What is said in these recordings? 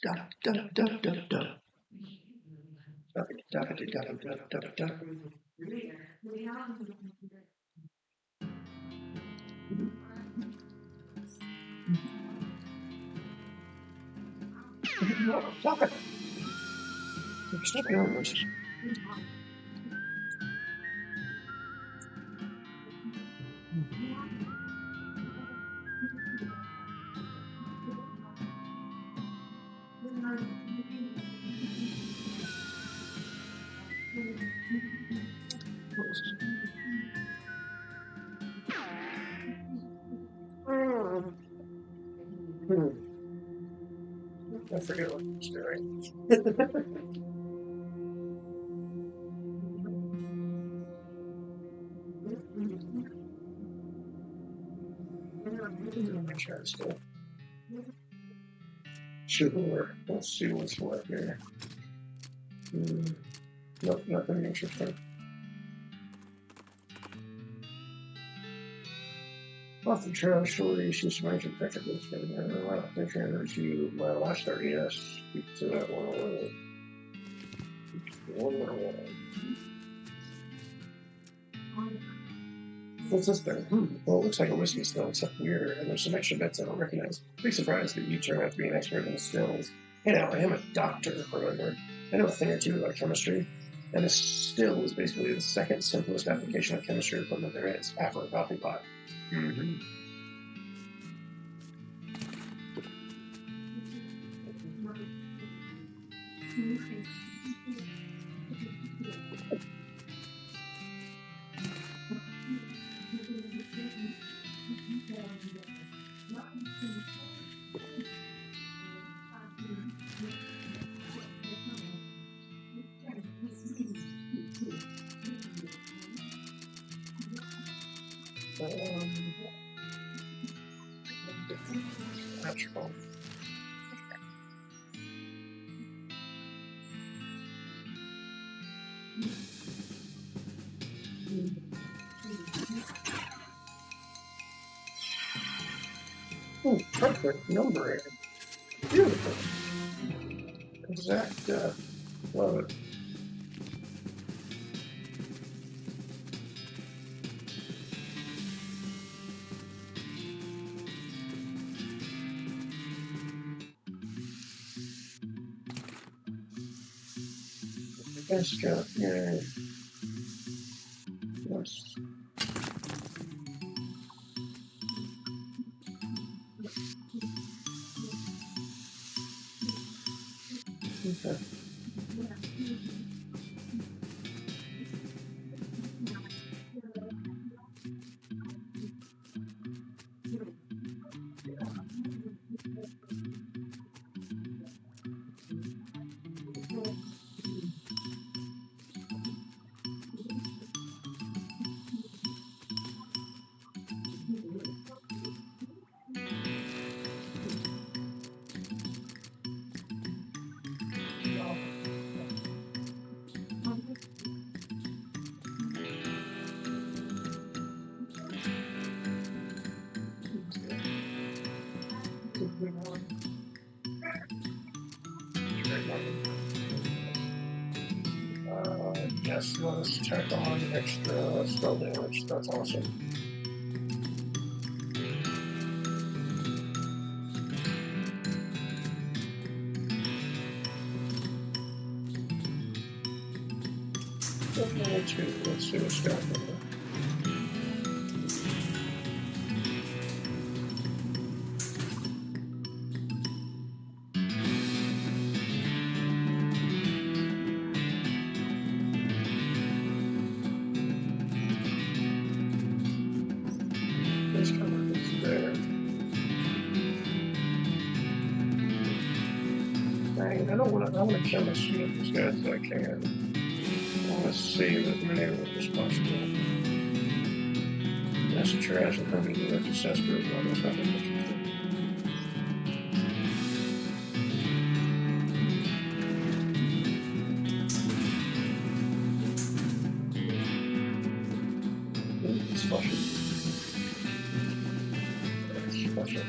Stop it! Stop it! I forget what I'm doing. Make sure it's still. Sure. Let's see what's what here. Nope, nothing interesting. Off the trail, surely she's major effectively getting her last picture to my last 30 yes. Speak to that one. What's this thing? Well, it looks like a whiskey still, except weirder, and there's some extra bits I don't recognize. Big surprise that you turn out to be an expert in stills. Hey now, I am a doctor, remember? I know a thing or two about chemistry, and a still is basically the second simplest application of chemistry equipment there is, after a coffee pot. Mm-hmm. Natural. Oh, perfect numbering. Beautiful. Exact, love it. Best job, yeah. Yes. Okay. Yes, let's check on extra spell damage. That's awesome. Let's see what's got in there. This cover is there. Dang, I want to kill as few of these guys as I can. I want to save as many of them as possible. That's a trash and probably do that to cesspit. That's not interesting. Special. Special.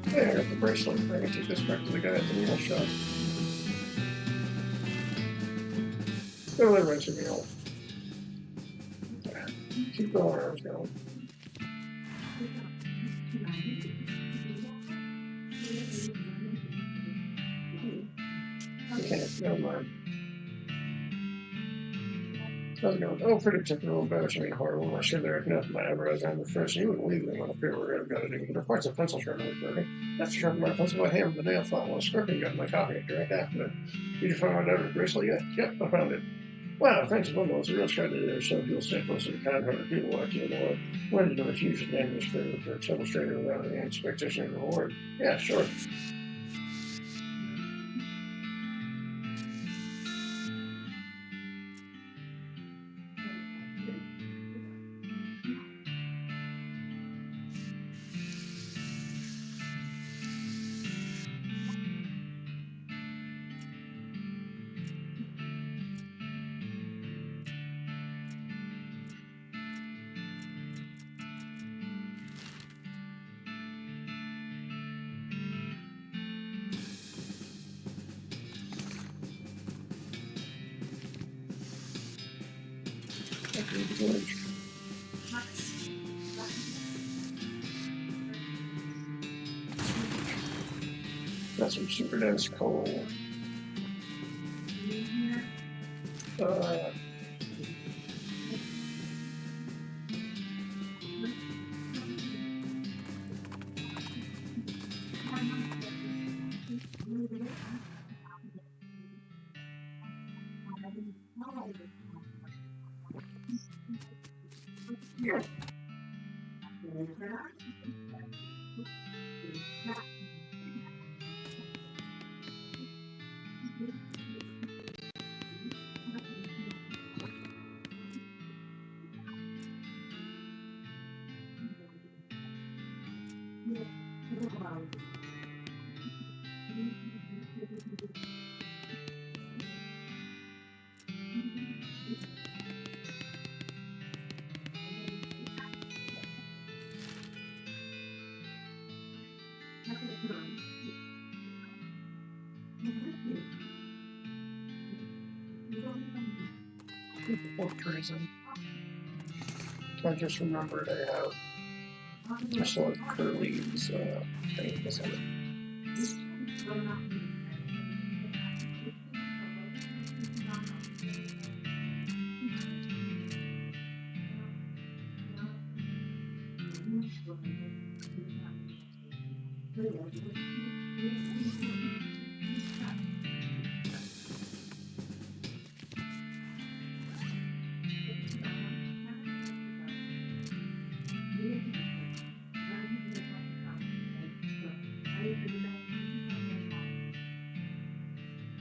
Hey, I got the bracelet. I can take this back to the guy at the needle shop. Still a wrench in the old. Keep going where I was going. Okay, never mind. I was going, oh, pretty typical batch. I mean, horrible. I should there enough my eyebrows on the first. You wouldn't believe them on the paper we're going to do. The parts of pencil sharpener working. That's to sharpen my pencil by hand the day I thought while scripting got my copy direct after it. Did you find my daughter's bracelet yet? Yep, I found it. Wow, thanks to Wimble. It's a real treasure there. Some people stay close to the kind-hearted people like you, Lord. When did you refuse to name this favor for a total stranger without any expectation of reward? Yeah, sure. That's some super dense coal. Uh, what reason? I just remembered I still have Curly's thing. This one.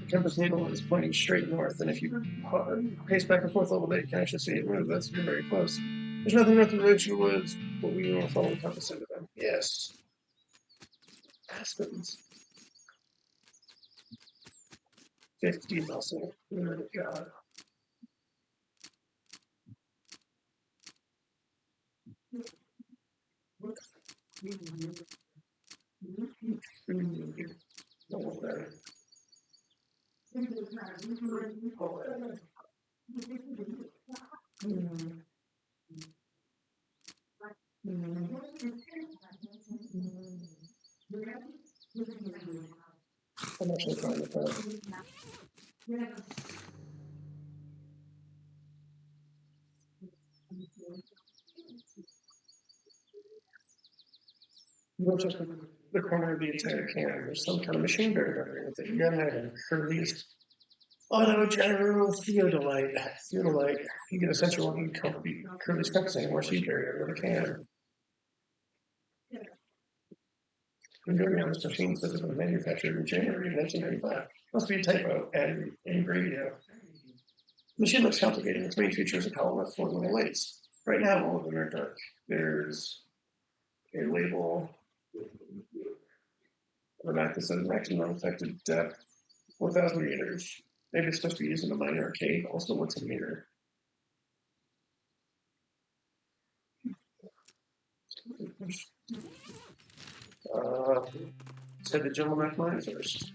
The compass needle is pointing straight north, and if you pace back and forth a little bit, you can actually see it move. That's very close. There's nothing north of the ridge in the woods, but we will follow the compass into them. Yes. Aspens. 50 muscle. Oh, God. Oh, there. Oh, there. I'm actually trying to find. Not just the corner of the entire can. There's some kind of machine buried underneath it. You gotta have Curly's auto general theodolite. Theodolite. You get essential one Curly's compass anymore, so you carry it with a can. Enduring on this machine says it was manufactured in January 1995. Must be a typo and ingredient. The machine looks complicated. Its main feature is a column with 4 little lights. Right now, all of them are dark. There's a label on the map that says maximum effective depth 4,000 meters. Maybe it's supposed to be used in a minor arcade. Also, what's a meter? Said the gentleman mine first.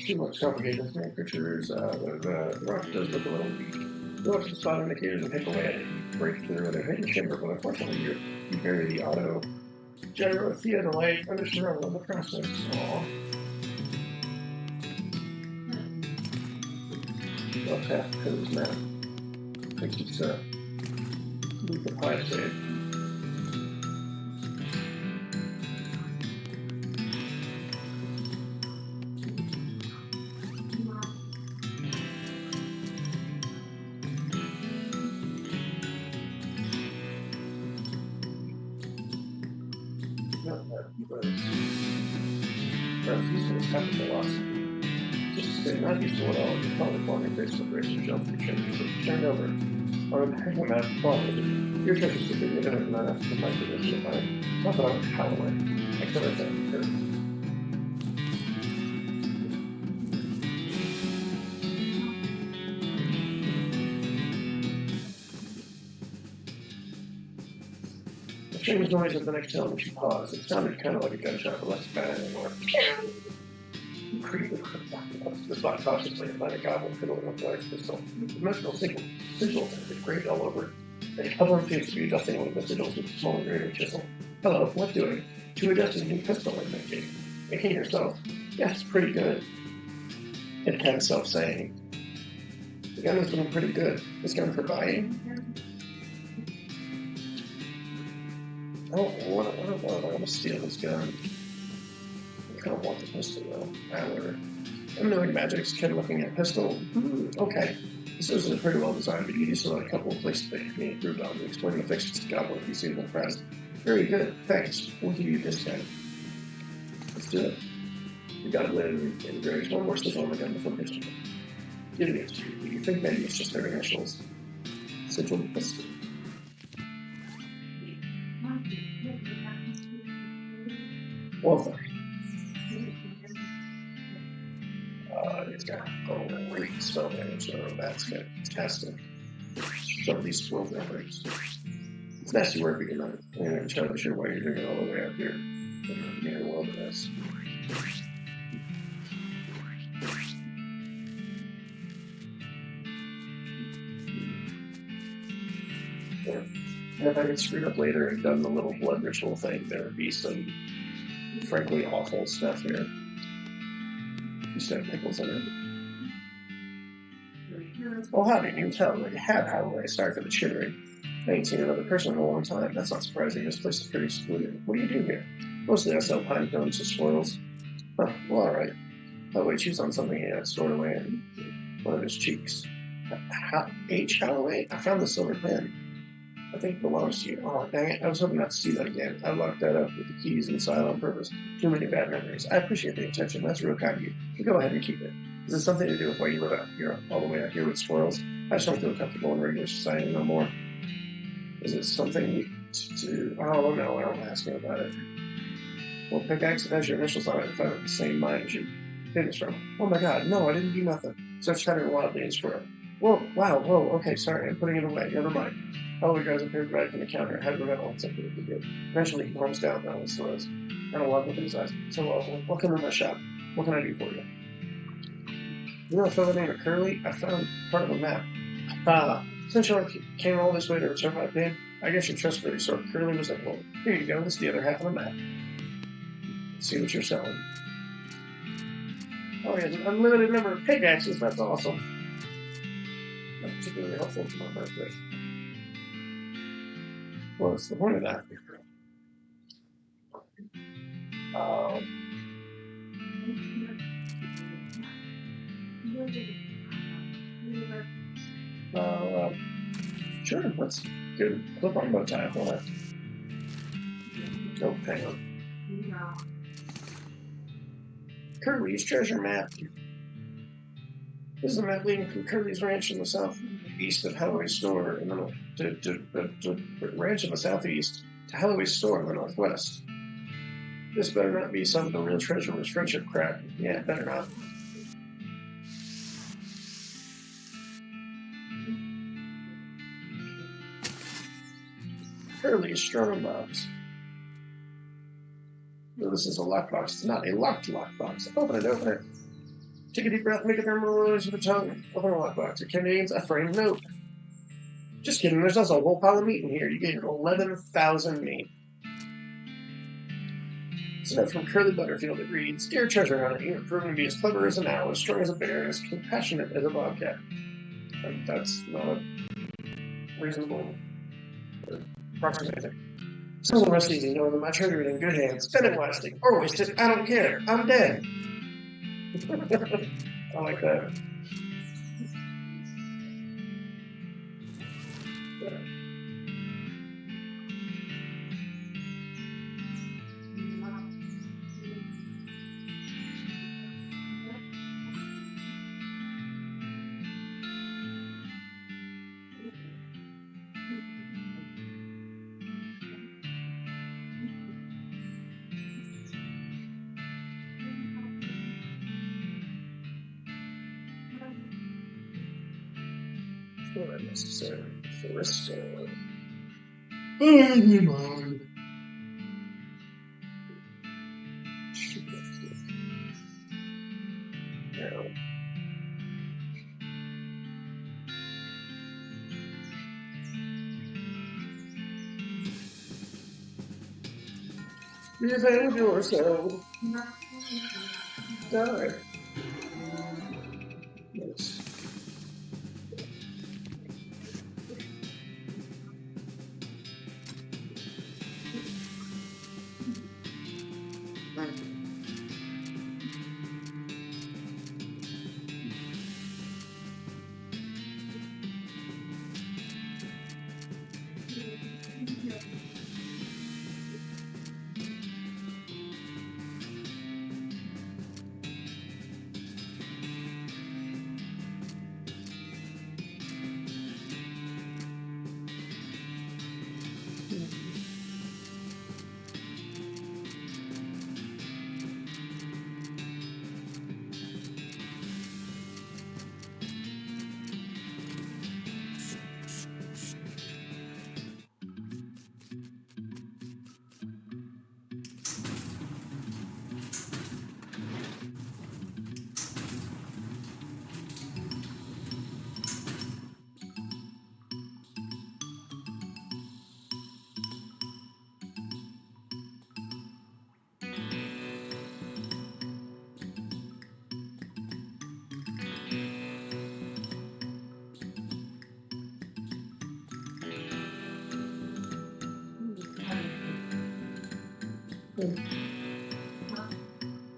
Too much complicated thing. Pictures, the rock does look a little weak. You'll have to spot indicators and pick away at it. You break through with a hidden chamber, but unfortunately you bury the auto gyro theodolite under surrounded on the process. Aww. Well, path codes map. I think it's leave the pie save. Just say, not used to what all the color forming Facebook racing jump and turned over. Or hang them out and fall. Your church is super good and not after my position of mine. Not that I was howling. I could have done her. The strange noise of the next hill when she paused. It sounded kind of like a gunshot, but less bad anymore. Creepy. The spot cautiously and let a goblin fiddling with Blair's pistol. The magical sigils had been graved all over. A couple of seems to be adjusting one of the sigils with a small engraving chisel. Hello, what doing? To adjust a new pistol I'm making. Making yourself? Yes, pretty good. It kind of self-saying. The gun is looking pretty good. This gun for buying? Oh, I want to steal this gun. I kind of want the pistol though. However, I'm knowing magic's kid looking at pistol. Okay. This is pretty well designed, but you need to let a couple of places that can be improved on to explain the fixtures to Goblin if you seem impressed. Very good. Thanks. We'll give you a discount. Let's do it. We got it in grades. One more sigil on the gun before pitching it. Giving it to you. You think maybe it's just their initials. Sigil pistol. Loathing. It's got a great spell damage, so that's fantastic. Some of these 12 numbers. It's nasty work, but you're not entirely sure why you're doing it all the way up here in the wilderness. Yeah. And if I had screwed up later and done the little blood ritual thing, there would be some frankly awful stuff here. You said pickles in it. Well, how did you tell? Like, how would I start for the chittering? I ain't seen another person in a long time. That's not surprising. This place is pretty secluded. What do you do here? Mostly I sell pine cones to squirrels. Well, alright. That way, choose on something he had stored away in one of his cheeks. H. Holloway? I found the silver pen. I think it belongs to you. Oh, dang it. I was hoping not to see that again. I locked that up with the keys inside on purpose. Too many bad memories. I appreciate the attention. That's real kind of you. But go ahead and keep it. Is it something to do with why you live out here, all the way out here with squirrels? I just don't feel comfortable in regular society no more. Is it something to... Oh, no, I don't ask me about it. Well, pickaxe, it has your initials on it. If I have the same mind as you did this from. Oh my god, no, I didn't do nothing. So it's chattering wildly in squirrel. Whoa, wow, whoa, okay, sorry, I'm putting it away. Never mind. Oh, the guys appeared right from the counter. I had to remember something that he did. Eventually, he calms down, though, and slows. I don't walk with his eyes. So, welcome to my shop. What can I do for you? You know a fellow named Curly? I found part of a map. Since you came all this way to return my pin, I guess your trustworthy sort of Curly was like, well, here you go, this is the other half of the map. Let's see what you're selling. Oh, he has an unlimited number of pickaxes. That's awesome. Not particularly helpful for my birthday. Well, it's the point of that. Sure, let's get a clip on bow tie for that. Oh, hang on. Curly's treasure map. This is a map leading from Curly's ranch in the southeast of Holloway's store in the ranch in the southeast to Holloway's store in the northwest. This better not be some of the real treasure was friendship crap. Yeah, it better not. Curly's strong box. No, this is a lockbox. It's not a locked lockbox. Open it, open it. Take a deep breath, make a thermal noise with the tongue. Open the lockbox. It contains a framed note. Just kidding, there's also a whole pile of meat in here. You gave 11,000 meat. It's a note from Curly Butterfield. It reads, Dear treasure hunter, you have proven to be as clever as an owl, as strong as a bear, and as compassionate as a bobcat. That's not reasonable approximation. So the rest easy, knowing that my treasure is in good hands. Spend it wisely, or waste it. I don't care. I'm dead. I like that. Not unnecessary. Forest. No. Revenge yourself. Die. Yes.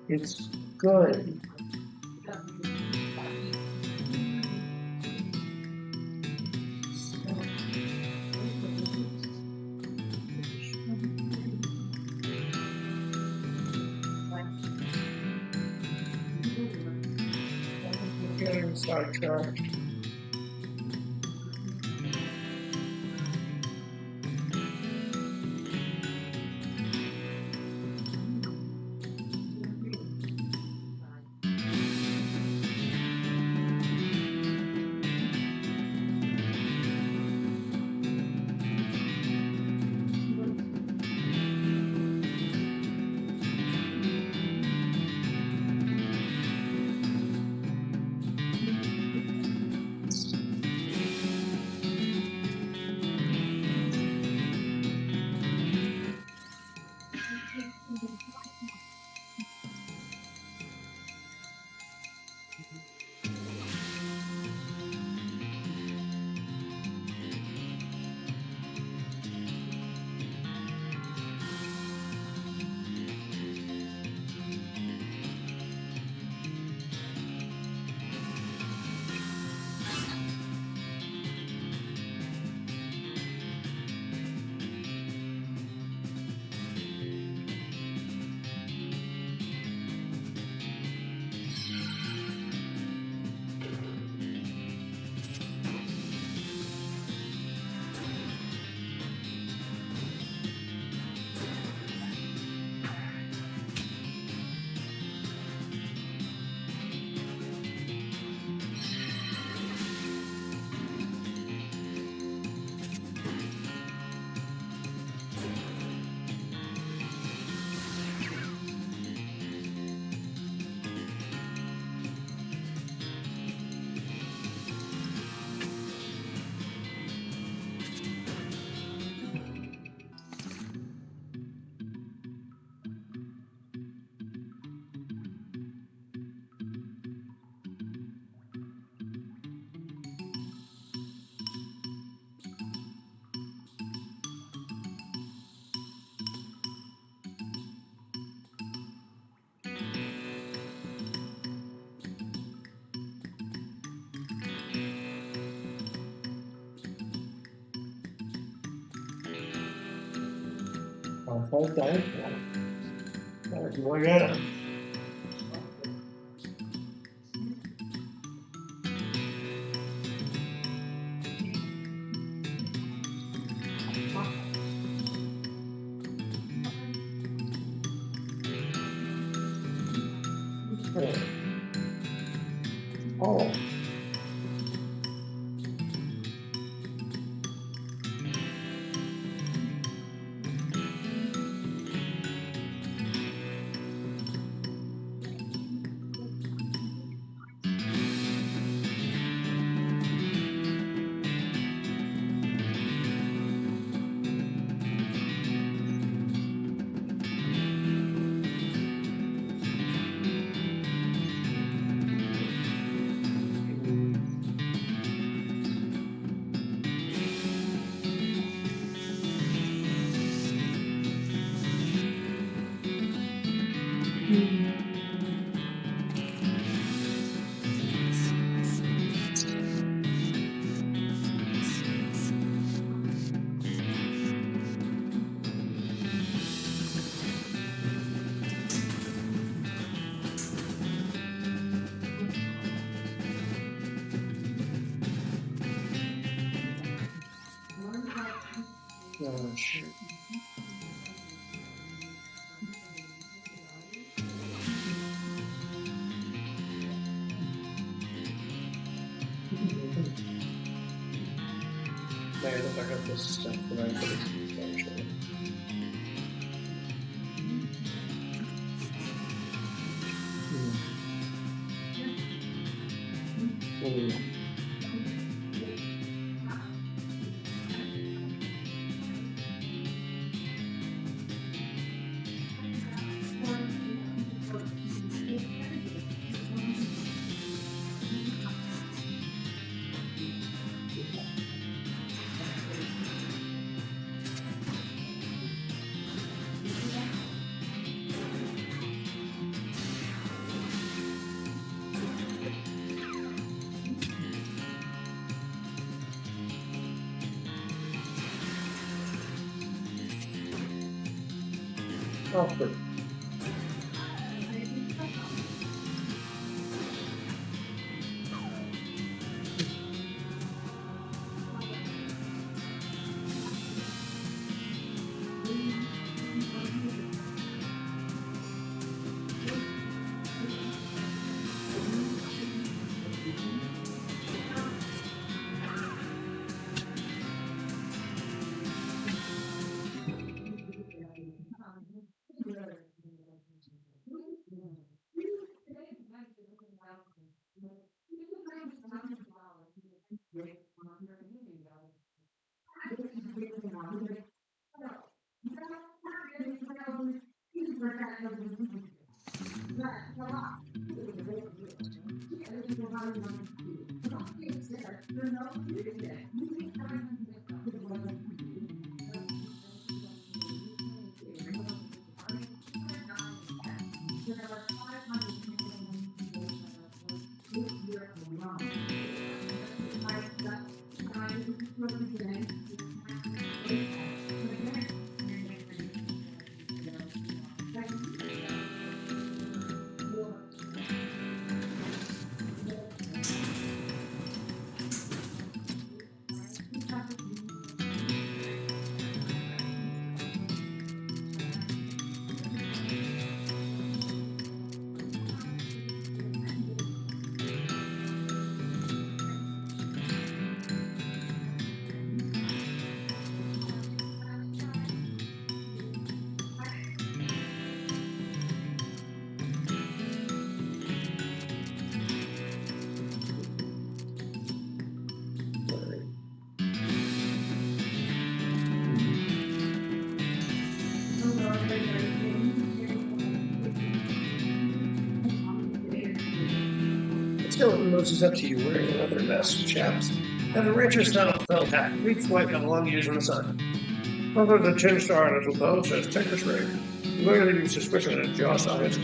It's good. sidetracked. Hold down. Agora. Oh. Oh, shoot. Man, if I got this stuff that I put it actually. Oh, good. Skeleton noses up to you wearing a leather vest, chaps, and the rancher-style felt hat, weak white got long years in the sun. Although the 10-star little bow says Texas ring, you might have suspicion in his jaw sockets.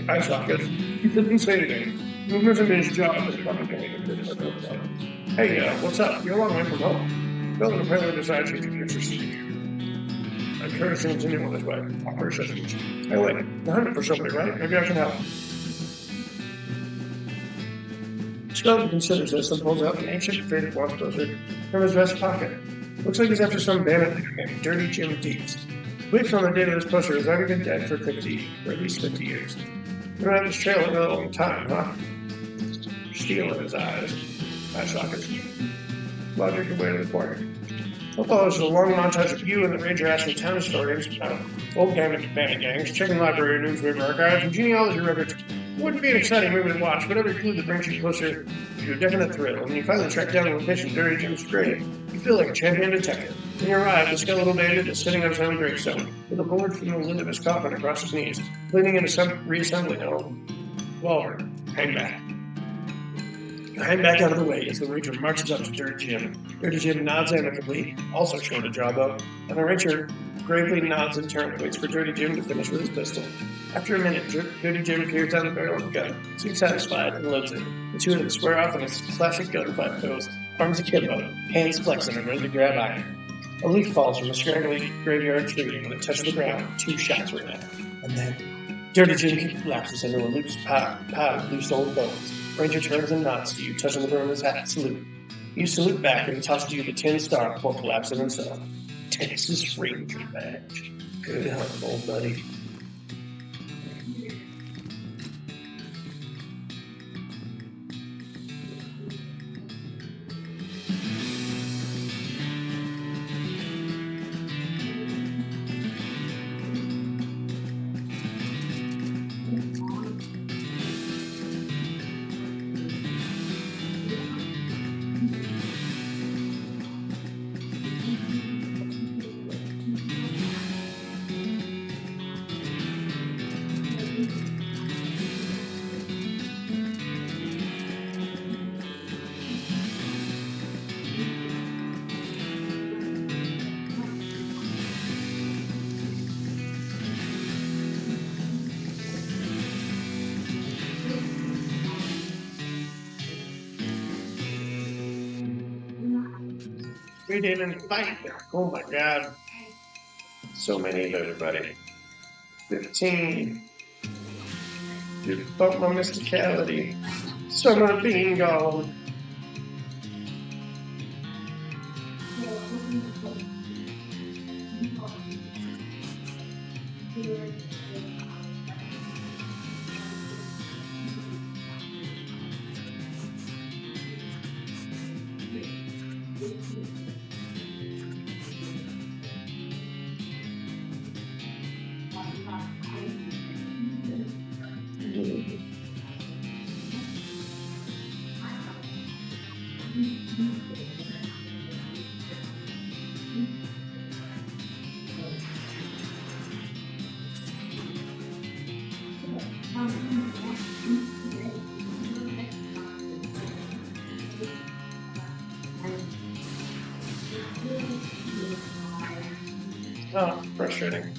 Eye sockets. He couldn't say anything. Movement in his jaw was complicated. Hey, what's up? You're a long way from home. Skeleton apparently decides he's interested in you. I'm sure to continue on this way. Offer assistance. Hey, wait, you're hunting for somebody, right? Maybe I can help. Skeleton considers this and pulls out an ancient faded watch poster from his vest pocket. Looks like he's after some bandit named Dirty Jim Deeds. Weeks on the date of this poster has already been dead for at least 50 years. Been around this trail a long time, huh? Steel in his eyes. Eye sockets. Logic away to the corner. We'll follow a long montage of you and the ranger asking town historians about old bandit gangs, checking library newspaper archives, and genealogy records. It wouldn't be an exciting movie to watch, but every clue that brings you closer to a definite thrill. When you finally track down the location of Dirty Jim's grave, you feel like a champion detective. When you arrive, the skeletal bandit is sitting on his own gravestone, with a bullet from the lid of his coffin across his knees, leaning into some reassembling home. Walter, hang back. You hang back out of the way as the ranger marches up to Dirty Jim. Dirty Jim nods amicably, also showing a jawbone, and the ranger gravely nods in turn and waits for Dirty Jim to finish with his pistol. After a minute, Dirty Jim peers down the barrel of the gun, seems satisfied, and loads it. The two of them square off in his classic gunfight pose, arms akimbo, hands flexing and ready to grab iron. A leaf falls from a scraggly graveyard tree, and when it touches the ground, 2 shots ring out. And then, Dirty Jim collapses into a loose pile of loose old bones. Ranger turns and nods to you, touching the brim of his hat, salute. You salute back, and he tosses you the 10-star before collapsing himself. Texas Ranger badge. Good hunt, old buddy. We didn't fight. Oh my god. So many of everybody. 15. You bumped my mysticality. Summer being gone. Oh, frustrating.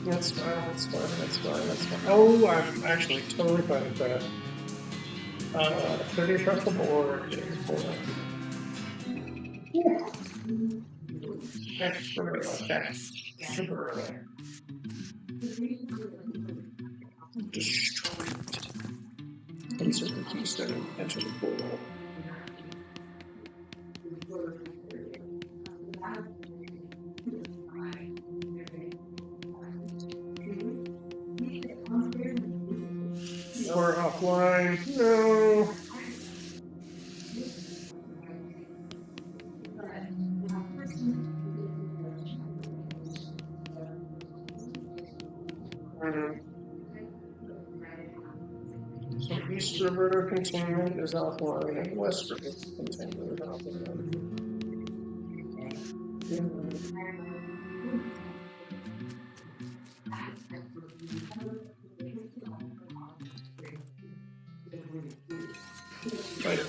That's fine, that's fine, that's fine, that's fine. Oh, I'm actually totally fine with that. 30 across the board is for okay. Super destroyed. Insert the keystone, enter the portal. We're offline. No. Mhm. So East River containment is offline and West River containment is offline. Right.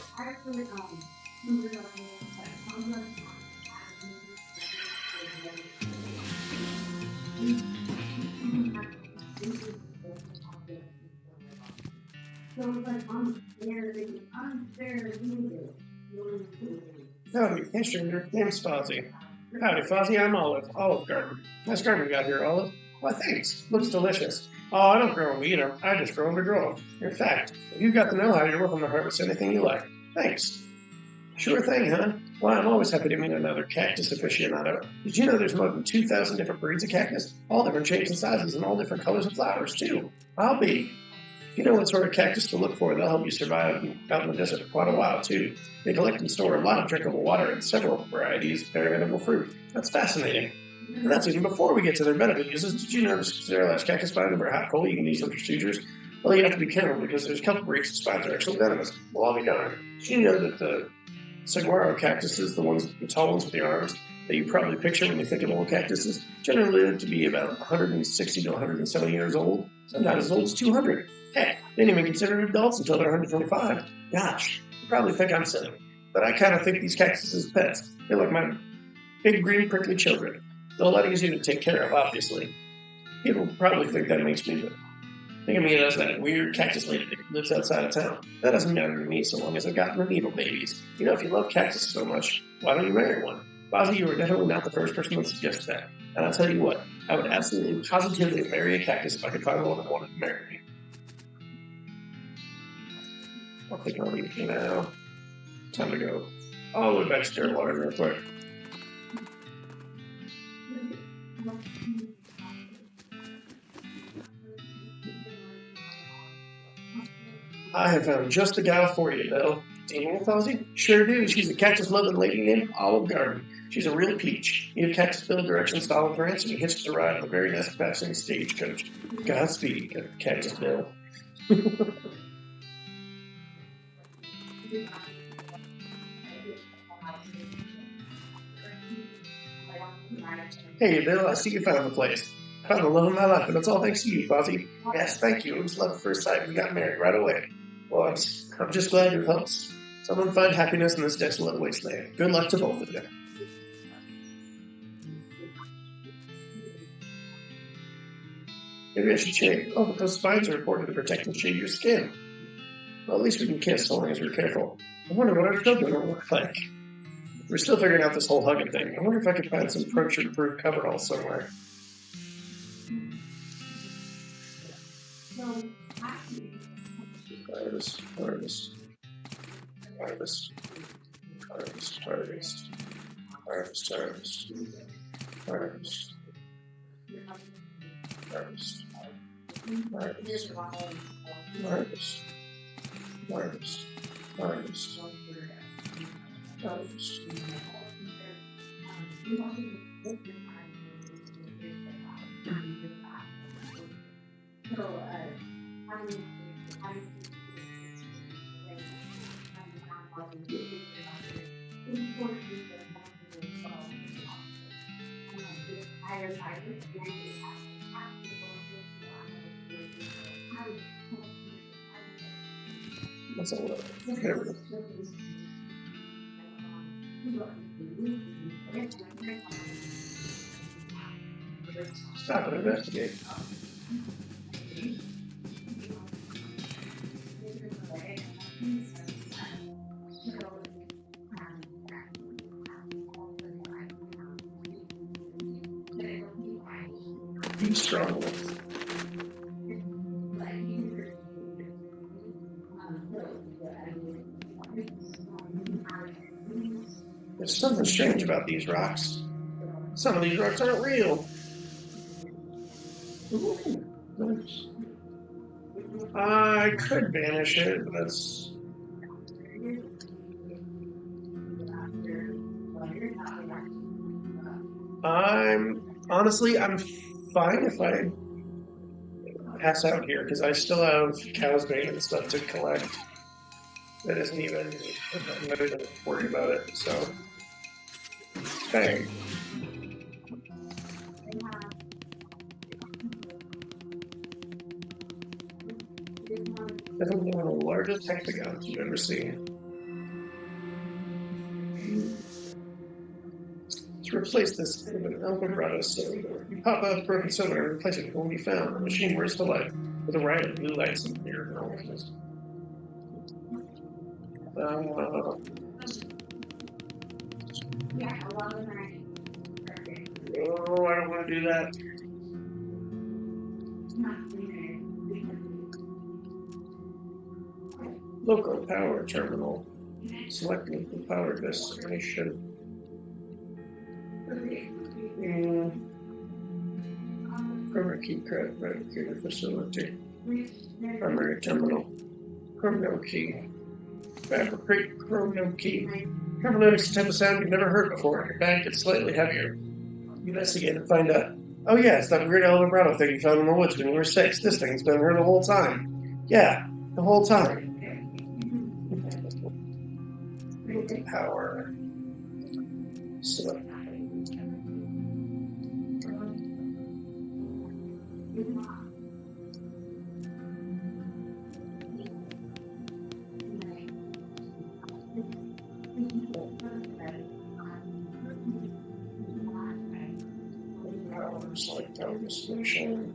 Howdy, hey stranger, name's Fozzie. Howdy, Fozzie, I'm Olive. Olive Garden. Nice garden you got here, Olive. Why, thanks. Looks delicious. Oh, I don't grow them to eat them. I just grow them to grow them. In fact, if you've got the know-how, you're welcome to harvest anything you like. Thanks. Sure thing, hon. Well, I'm always happy to meet another cactus aficionado. Did you know there's more than 2,000 different breeds of cactus? All different shapes and sizes and all different colors of flowers, too. I'll be. If you know what sort of cactus to look for, they'll help you survive out in the desert for quite a while, too. They collect and store a lot of drinkable water and several varieties of their edible fruit. That's fascinating. And that's even before we get to their medical uses. Did you notice sterilized cactus spines are hot cold? You can use them for sutures. Well, you have to be careful because there's a couple breeds of spines that are actually venomous. Well, I'll be darned. Did you know that the saguaro cactuses, the tall ones with the arms, that you probably picture when you think of old cactuses, generally live to be about 160 to 170 years old, sometimes as old as 200. Heck, they ain't even considered adults until they're 125. Gosh, you probably think I'm silly, but I kind of think these cactuses as pets. They're like my big green prickly children. Though a lot easier to take care of, obviously. People probably think that makes me think of me as that weird cactus lady that lives outside of town. That doesn't matter to me so long as I've got the needle babies. You know, if you love cactus so much, why don't you marry one? Fozzie, you are definitely not the first person that suggests that. And I'll tell you what, I would absolutely, positively marry a cactus if I could find one that wanted to marry me. I think I'll leave you now. Time to go all the way back to Stillwater real quick. I have found just the gal for you, Belle. Do you know Fozzie? Sure do. She's a cactus-loving lady named Olive Garden. She's a real peach. You have cactus bill directions to Olive Branch, and you hitch the ride on the very next passing stagecoach. Godspeed, Cactus Bill. Hey, Bill, I see you found the place. I found the love of my life, and it's all thanks to you, Fozzie. Yes, thank you. It was love at first sight. We got married right away. Well, I'm just glad you helped someone find happiness in this desolate wasteland. Good luck to both of you. Maybe I should change. Oh, but those spines are important to protect and shade your skin. Well, at least we can kiss so long as we're careful. I wonder what our children will look like. We're still figuring out this whole hugging thing. I wonder if I could find some puncture-proof coveralls somewhere. Harvest, harvest, harvest, harvest, harvest, harvest, harvest, harvest, harvest, harvest, harvest, harvest, harvest, harvest. Let's have a look. There we go. Stop and investigate. Be strong. There's something strange about these rocks. Some of these rocks aren't real. Ooh, nice. I could banish it, but that's. I'm fine if I pass out here because I still have cow's bane and stuff to collect. That isn't even. I'm not even worried about it. So, bang. Definitely one of the largest hexagons you've ever seen. To replace this with an Alvarado cylinder, you pop out the broken cylinder and replace it with one you found. The machine whirs to life with a riot of blue lights and clear orifices. Oh, I don't want to do that. Local power terminal. Select local power destination. Primary key credit replicator facility. Primary terminal. Chrono key. Fabricate chrono key. Cybernetics is a type of sound you've never heard before. Your bag gets slightly heavier. You investigate and find out. Oh yeah, it's that weird El Vibrato thing you found in the woods when you were 6. This thing's been here the whole time. Yeah, the whole time. Power. Select. Power. Select power solution.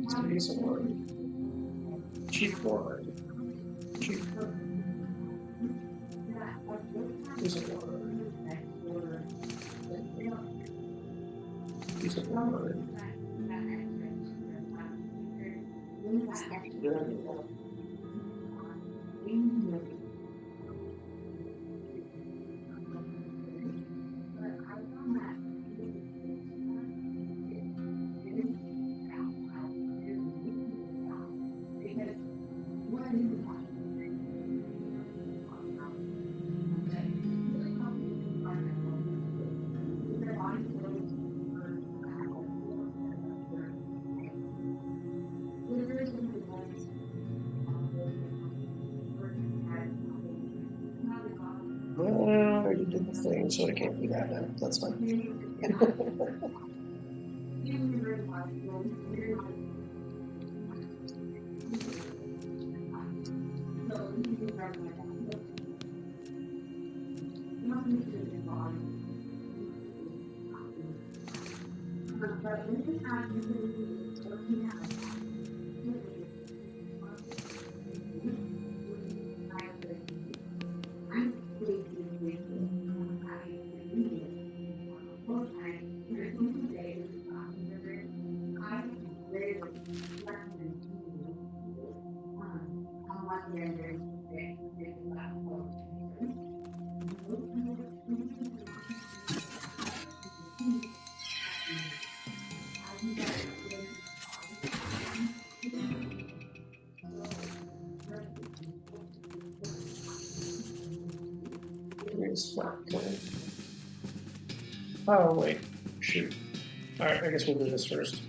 He's one. Chief one. Chief. He's a one. He's a one. Well, you did the thing, so I can't do that now. That's fine. Oh, wait. Shoot. All right, I guess we'll do this first.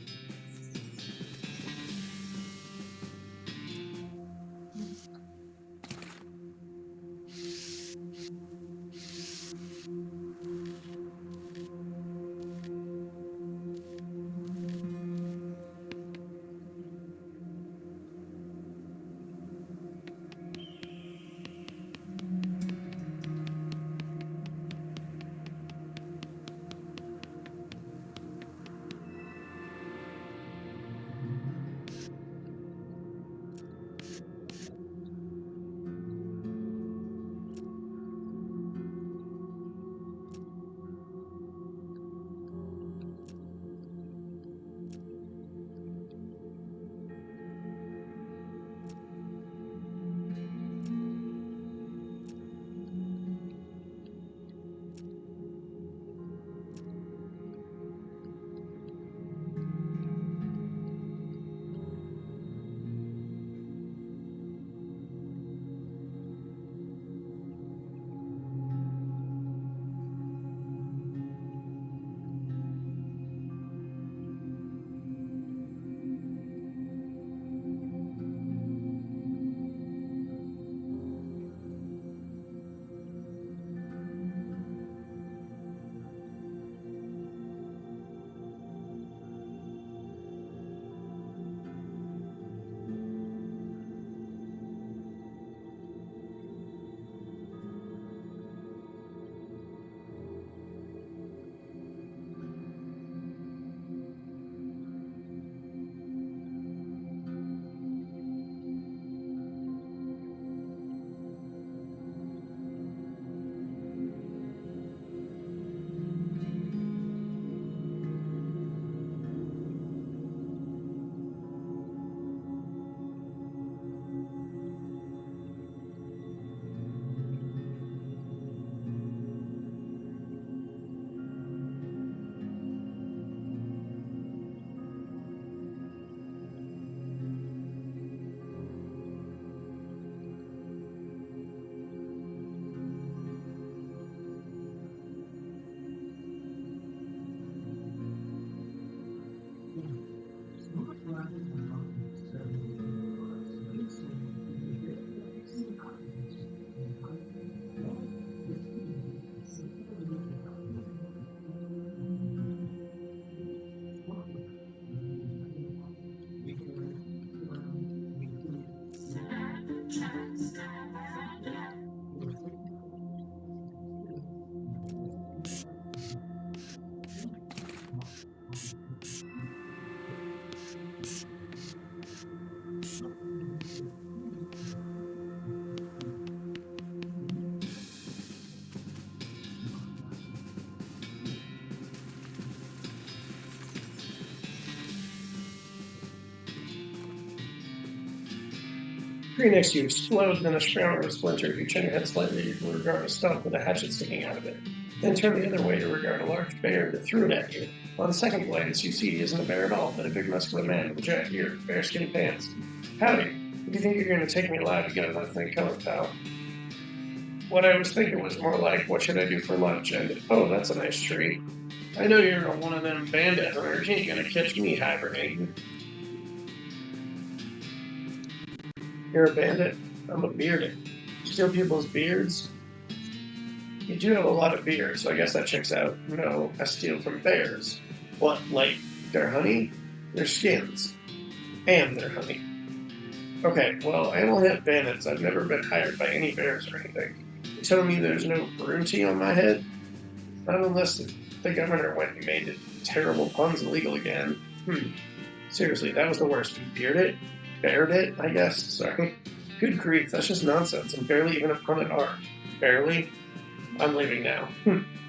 tree next to you explodes in a shower of splinters. You turn your head slightly to regard a stump with a hatchet sticking out of it. Then turn the other way to regard a large bear that threw it at you. On second glance, you see he isn't a bear at all, but a big muscular man with giant beard, bearskin pants. Howdy. If you think you're going to take me alive, you got another thing coming, pal. What I was thinking was more like, what should I do for lunch? And, oh, that's a nice tree. I know you're one of them bandit hunters. You ain't going to catch me hibernating. You're a bandit? I'm a bearded. You steal people's beards? You do have a lot of beard, so I guess that checks out. No, I steal from bears. What, like their honey? Their skins. And their honey. Okay, well, I only have bandits. I've never been hired by any bears or anything. You telling me there's no brunty on my head? Not unless the governor went and made it terrible puns illegal again. Seriously, that was the worst. You beard it? Bared it, I guess? Sorry. Good grief, that's just nonsense, and barely even a pun at art. Barely? I'm leaving now.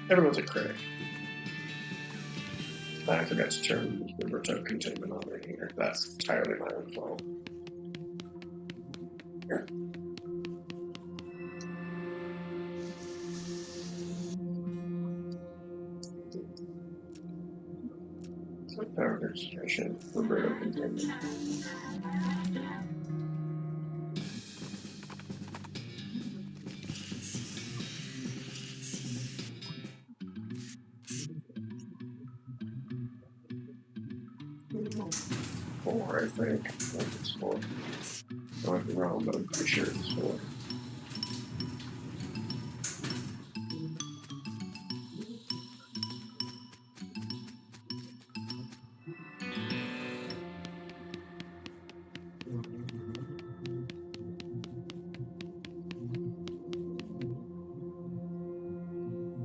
Everyone's a critic. I forgot to turn the return containment on right here. That's entirely my own fault. Here. Power registration. Roberto containment. Four, I think. I think it's four. I might be wrong, but I'm pretty sure it's four.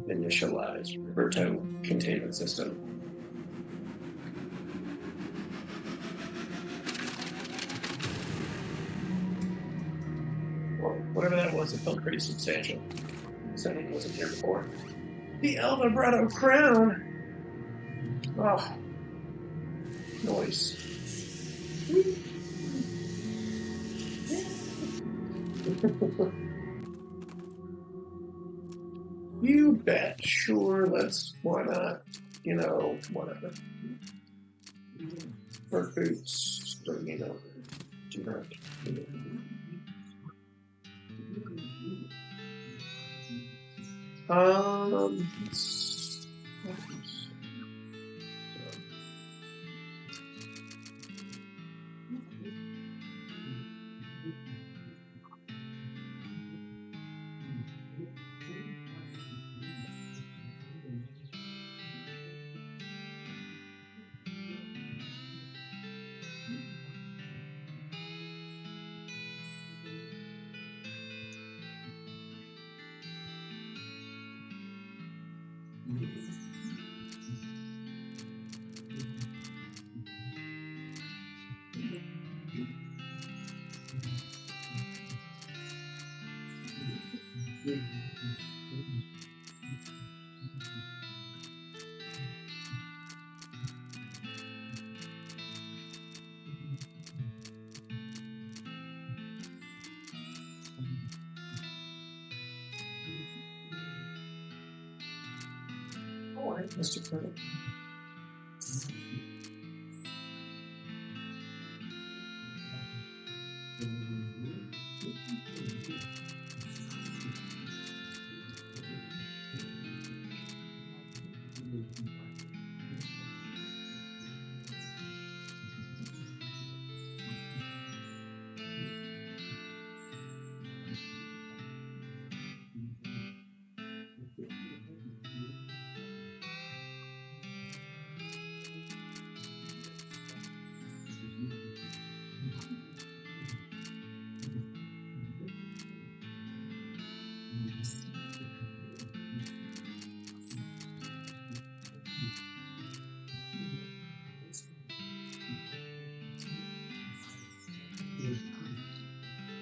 Initialize Roberto containment system. Well, whatever that was, it felt pretty substantial. Something wasn't here before. The El Vibrato crown! Oh, noise. You bet. Sure, why not? Whatever. Fur boots, do not. All right, Mr. Critic.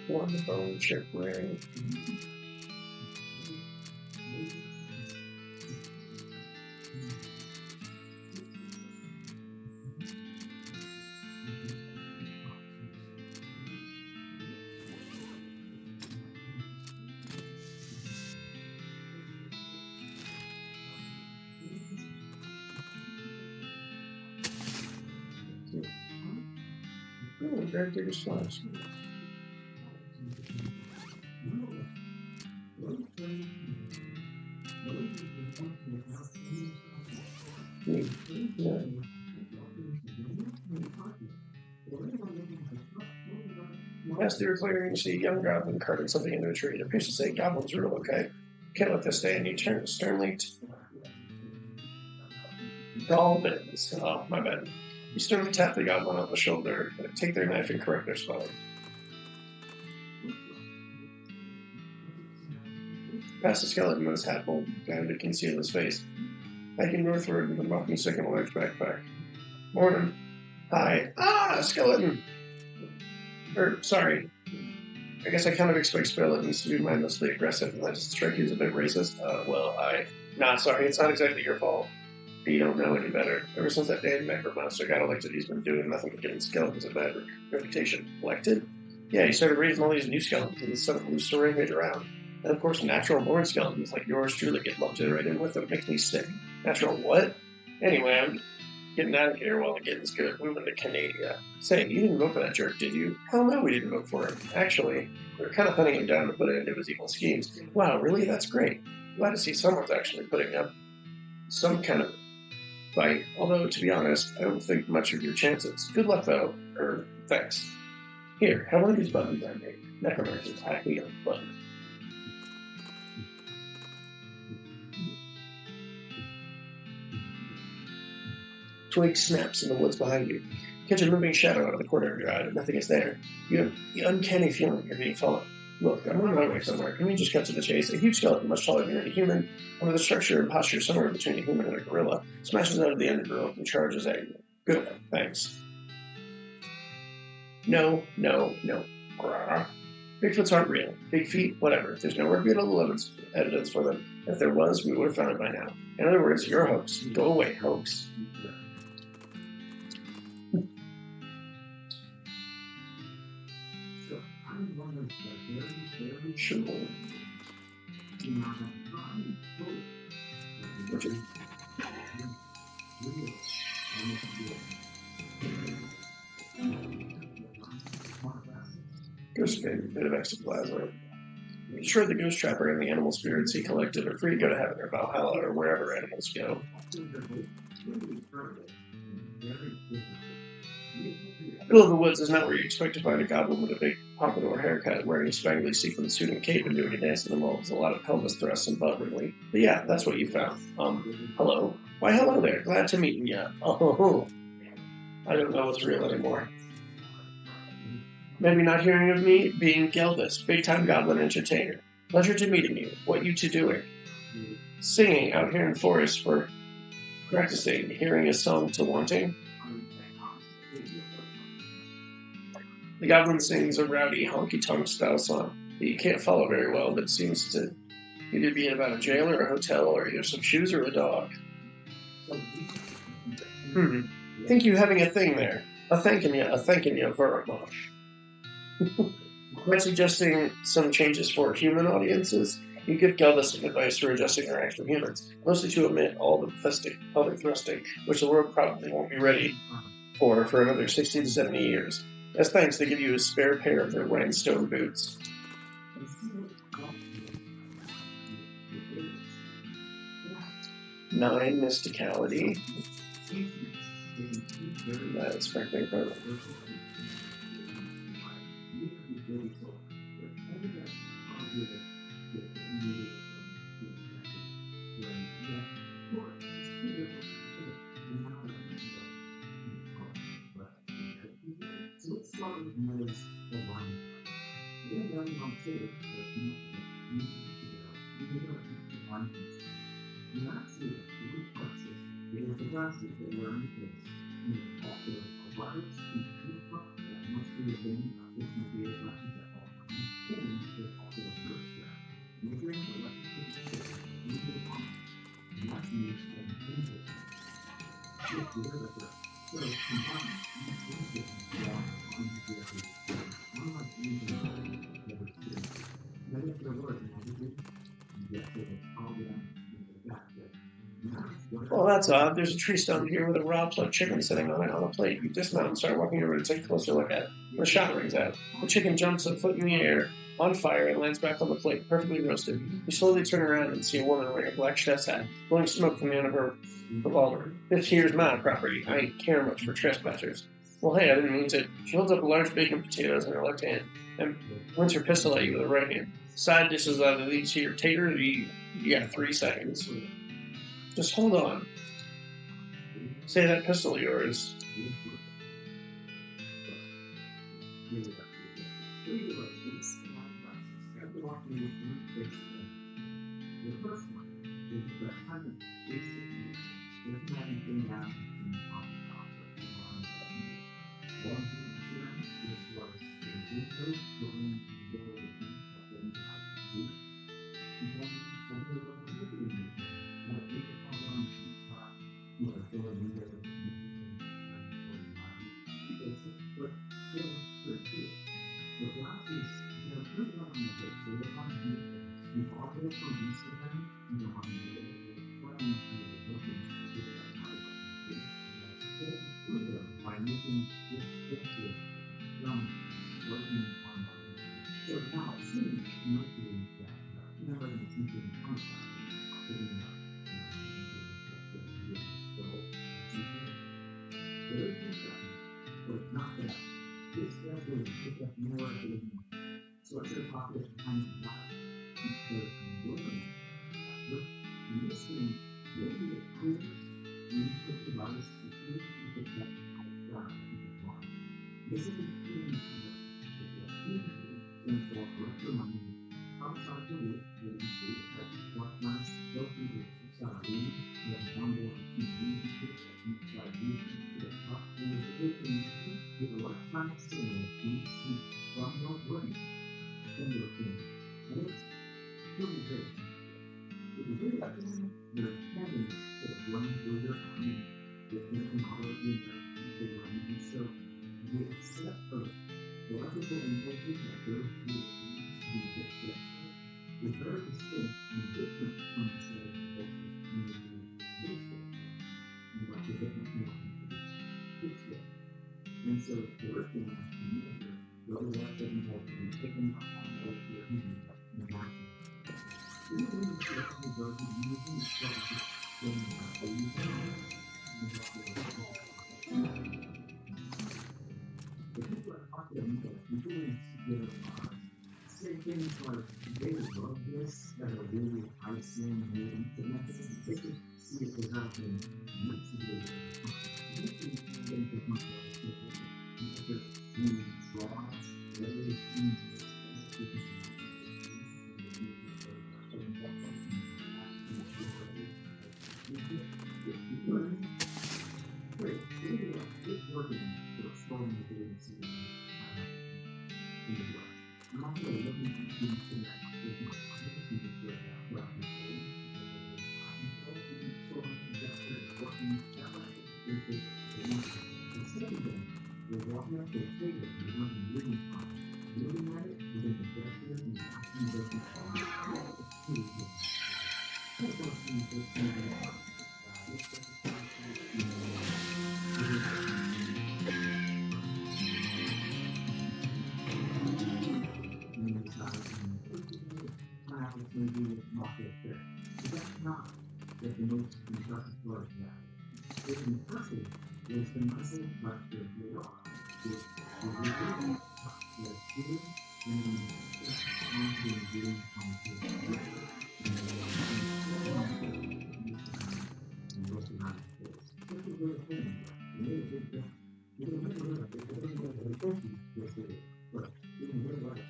One the bone chip ring. Very big flash. Yeah. As they were clearing, you see a young goblin carving something into a tree. It appears to say Goblin's rule, okay? Can't let this stay, and you turn sternly Goblins. Oh, my bad. You sternly tap the goblin on the shoulder, take their knife and correct their spelling. Past the skeleton with his hat pulled down to conceal his face. Hiking northward with a walking stick and a large backpack. Morning. Hi. Ah, skeleton! Sorry. I guess I kind of expect skeletons to be mindlessly aggressive, and that just strike you as a bit racist. Nah, sorry, it's not exactly your fault. You don't know any better. Ever since that damn necromancer got elected, he's been doing nothing but giving skeletons a bad reputation. Elected? Yeah, he started raising all these new skeletons instead of loose rampage around. And of course, natural-born skeletons like yours truly get lumped right in with them. Makes me sick. Natural what? Anyway, I'm getting out of here while the getting's good. Moving to Canada. Say, you didn't vote for that jerk, did you? Hell no, we didn't vote for him. Actually, we were kind of hunting him down to put an end to his evil schemes. Wow, really? That's great. Glad to see someone's actually putting up some kind of fight. Although, to be honest, I don't think much of your chances. Good luck, though. Thanks. Here, have one of these buttons I made. Necromancers, hack me on the button. Twig snaps in the woods behind you. Catch a moving shadow out of the corner of your eye, but nothing is there. You have the uncanny feeling you're being followed. Look, I'm on my way somewhere. Can we just cut to the chase? A huge skeleton, much taller than a human, and with a structure and posture somewhere between a human and a gorilla, smashes out of the undergrowth and charges at you. Good, thanks. No. Grrr. Bigfoots aren't real. Big feet, whatever. There's no reputable evidence for them. If there was, we would have found it by now. In other words, you're a hoax. Go away, hoax. Sure. Ghost bit of ectoplasm. Destroy the ghost trapper and the animal spirits he collected are free to go to heaven or Valhalla or wherever animals go. Middle of the woods is not where you expect to find a goblin with a big pompadour haircut, wearing a spangly sequin suit and cape and doing a dance in the mall with a lot of pelvis thrusts and butt wriggling. But yeah, that's what you found. Hello? Why, hello there. Glad to meet you. Oh, I don't know what's real anymore. Maybe not hearing of me, being Geldis, big-time goblin entertainer. Pleasure to meeting you. What you two doing? Singing out here in forest for practicing, hearing a song to wanting. The goblin sings a rowdy honky-tonk style song that you can't follow very well, but it seems to either be about a jail or a hotel or either some shoes or a dog. Think you having a thing there. A thanking you very much. By suggesting some changes for human audiences, you give Gelda some advice for adjusting their act for humans, mostly to omit all the public thrusting, which the world probably won't be ready for another 60 to 70 years. As thanks, they give you a spare pair of their rhinestone boots. Nine mysticality. That's frankly incredible. Well, that's odd. There's a tree stump here with a raw plucked chicken sitting on it on a plate. You dismount and start walking over to take a closer look at it. The shot rings out. The chicken jumps a foot in the air, on fire, and lands back on the plate, perfectly roasted. You slowly turn around and see a woman wearing a black chef's hat, blowing smoke from the end of her revolver. This here's my property. I ain't care much for trespassers. Well, hey, I didn't mean to. She holds up a large bacon potatoes in her left hand and points her pistol at you with her right hand. Side dishes out of these here taters. You got 3 seconds. Just hold on. Say that pistol of yours.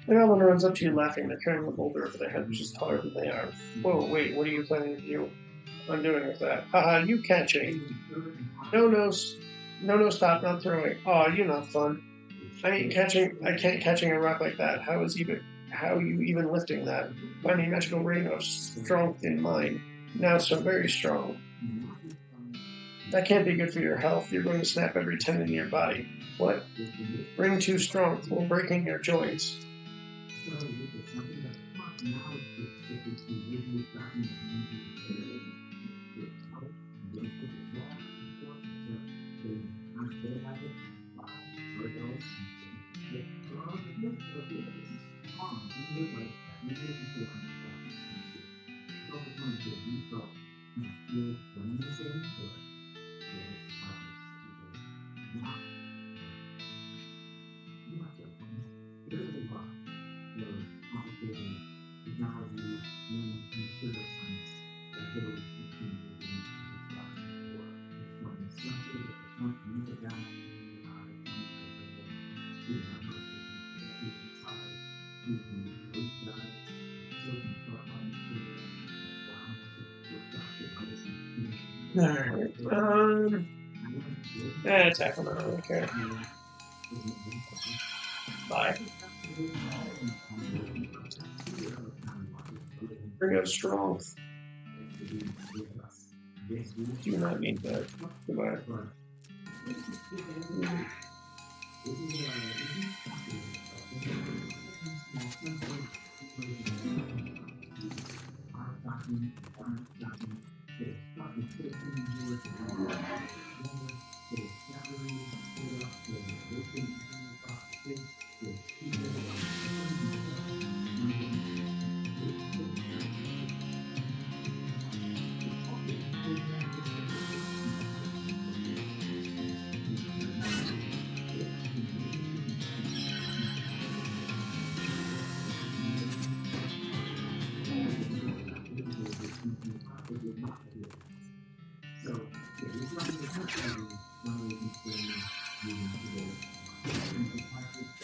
The goblin runs up to you laughing. They're carrying a boulder over their head, which is taller than they are. Whoa, wait, what are you planning to do? I'm doing with that. Haha, you catching. No, stop, not throwing. Aw, you're not fun. I can't catching a rock like that. How are you even lifting that? Finding magical ring of strength in mine. Now so very strong. That can't be good for your health. You're going to snap every tendon in your body. What? Ring too strong. We're breaking your joints. Alright, attack him, I don't care. Bye. Bring out strength. Do not need that. Goodbye.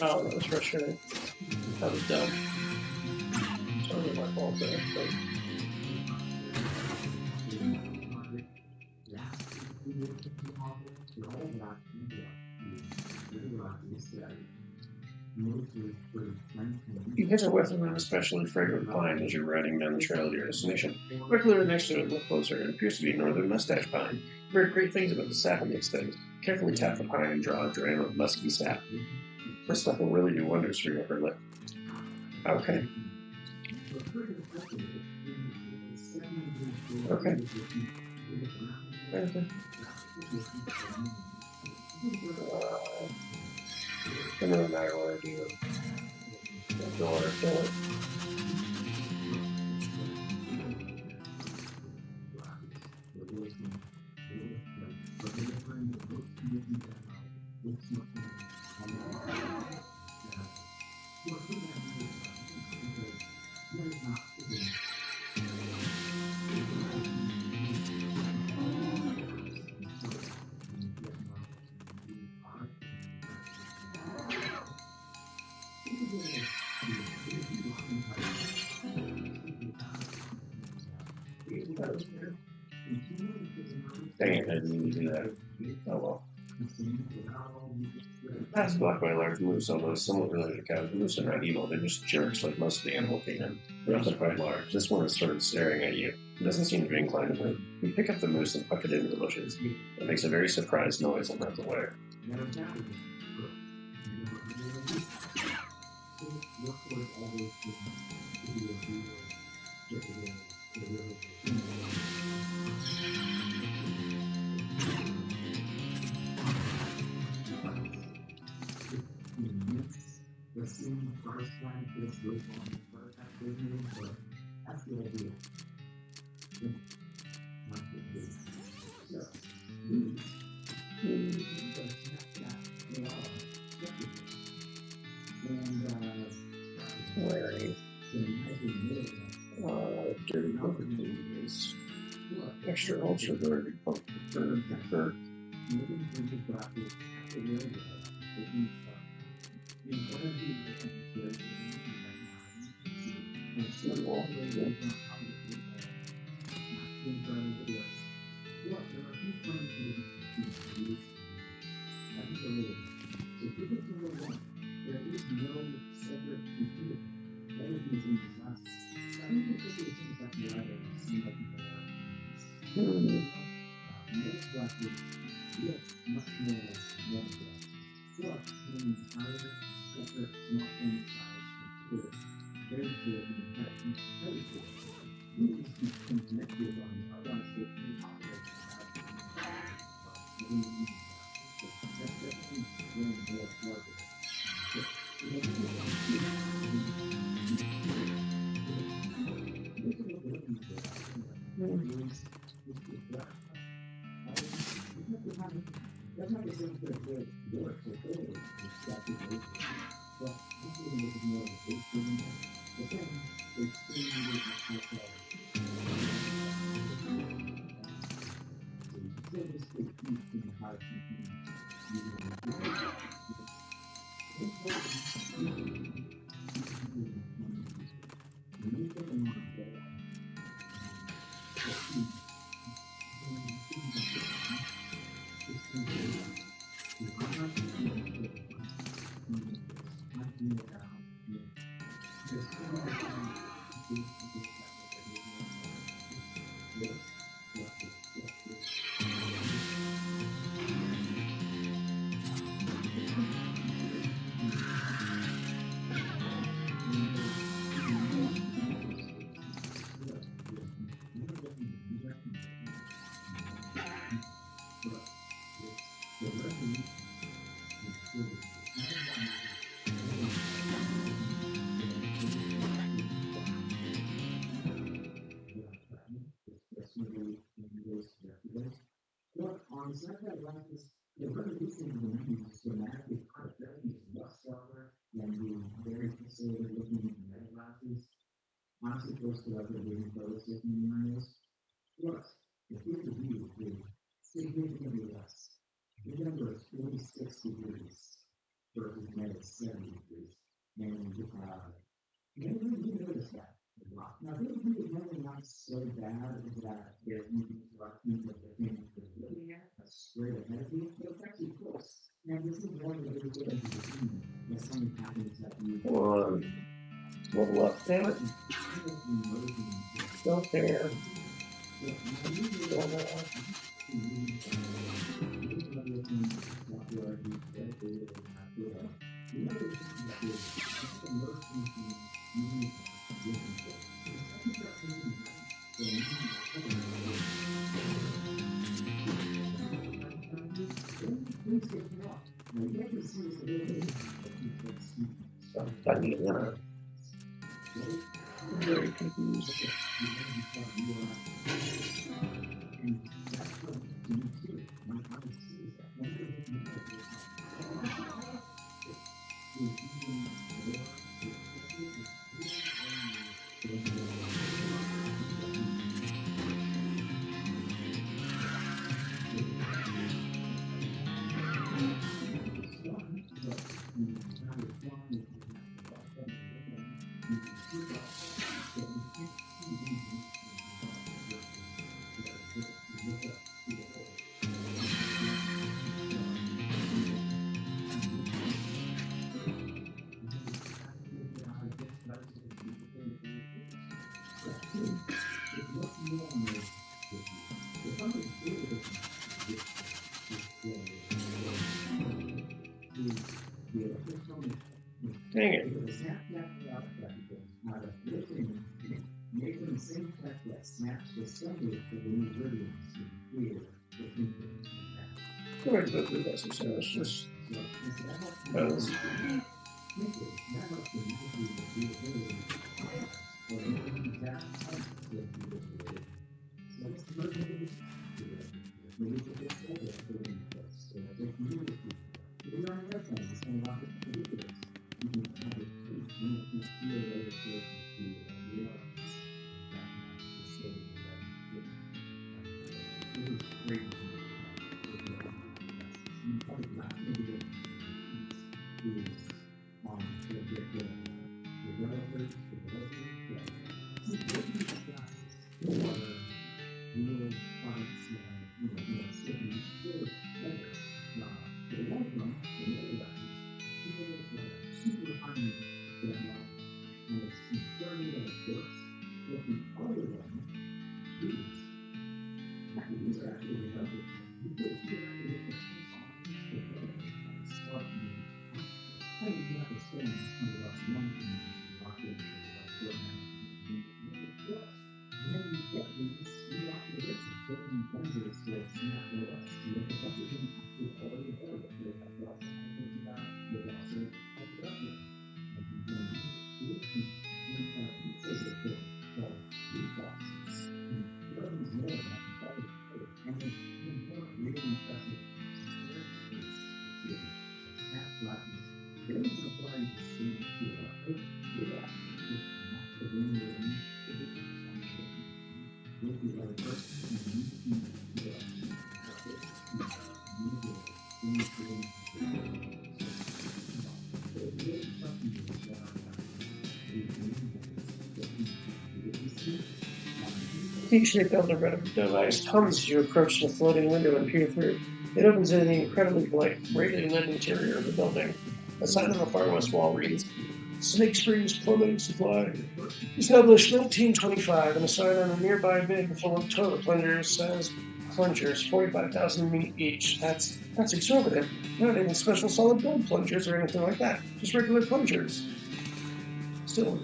Oh, that was frustrating. That was dumb. Totally my fault there. But... You hit a weapon with an especially fragrant pine as you're riding down the trail to your destination. Look clearly next to it, look closer. It appears to be northern mustache pine. I've heard great things about the sap it makes things. Carefully tap the pine and draw a drain of musky sap. This stuff will really do wonders for your upper lip. Okay. Okay. It doesn't matter what I do. Go on or kill it. That was weird. Dang it, I didn't even do that. Oh well. Past black by large moose, although somewhat related to cows. Moose are not evil, they're just jerks like most of the animal kingdom. They're also quite large. This one is sort of staring at you. It doesn't seem to be inclined to move. You pick up the moose and puck it into the bushes. It makes a very surprised noise and runs away. Larry. Dirty poker things. Extra ultra dirty poker. One. Level up, damn it. Don't care. Banana. I'm very confused. Dang it. Go ahead and go through this. So it's just T-shaped elevator device hums as you approach the floating window and peer through. It opens into the incredibly brightly lit interior of the building. A sign on the far west wall reads, Snake Springs Plumbing Supply. Established 1925, and a sign on a nearby bin full of toilet plungers says, plungers, 45,000 each. That's exorbitant. Not even special solid gold plungers or anything like that. Just regular plungers. Still,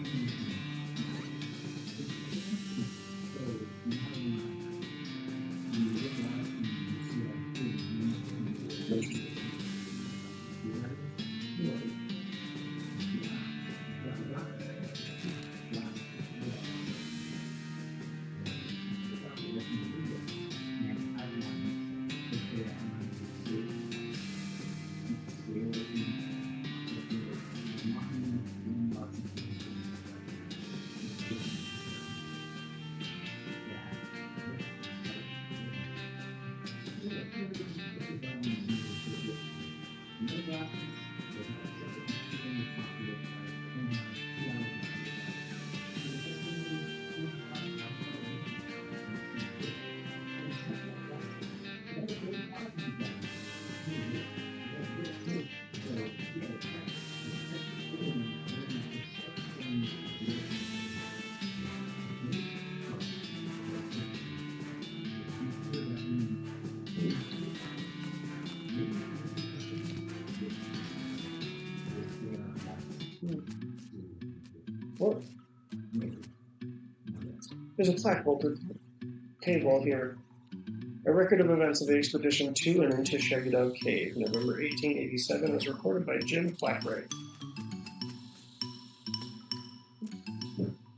what? There's a plaque bolted cave wall here. A record of events of the expedition to and into Shaggy Dog Cave, November 1887, was recorded by Jim Flackray.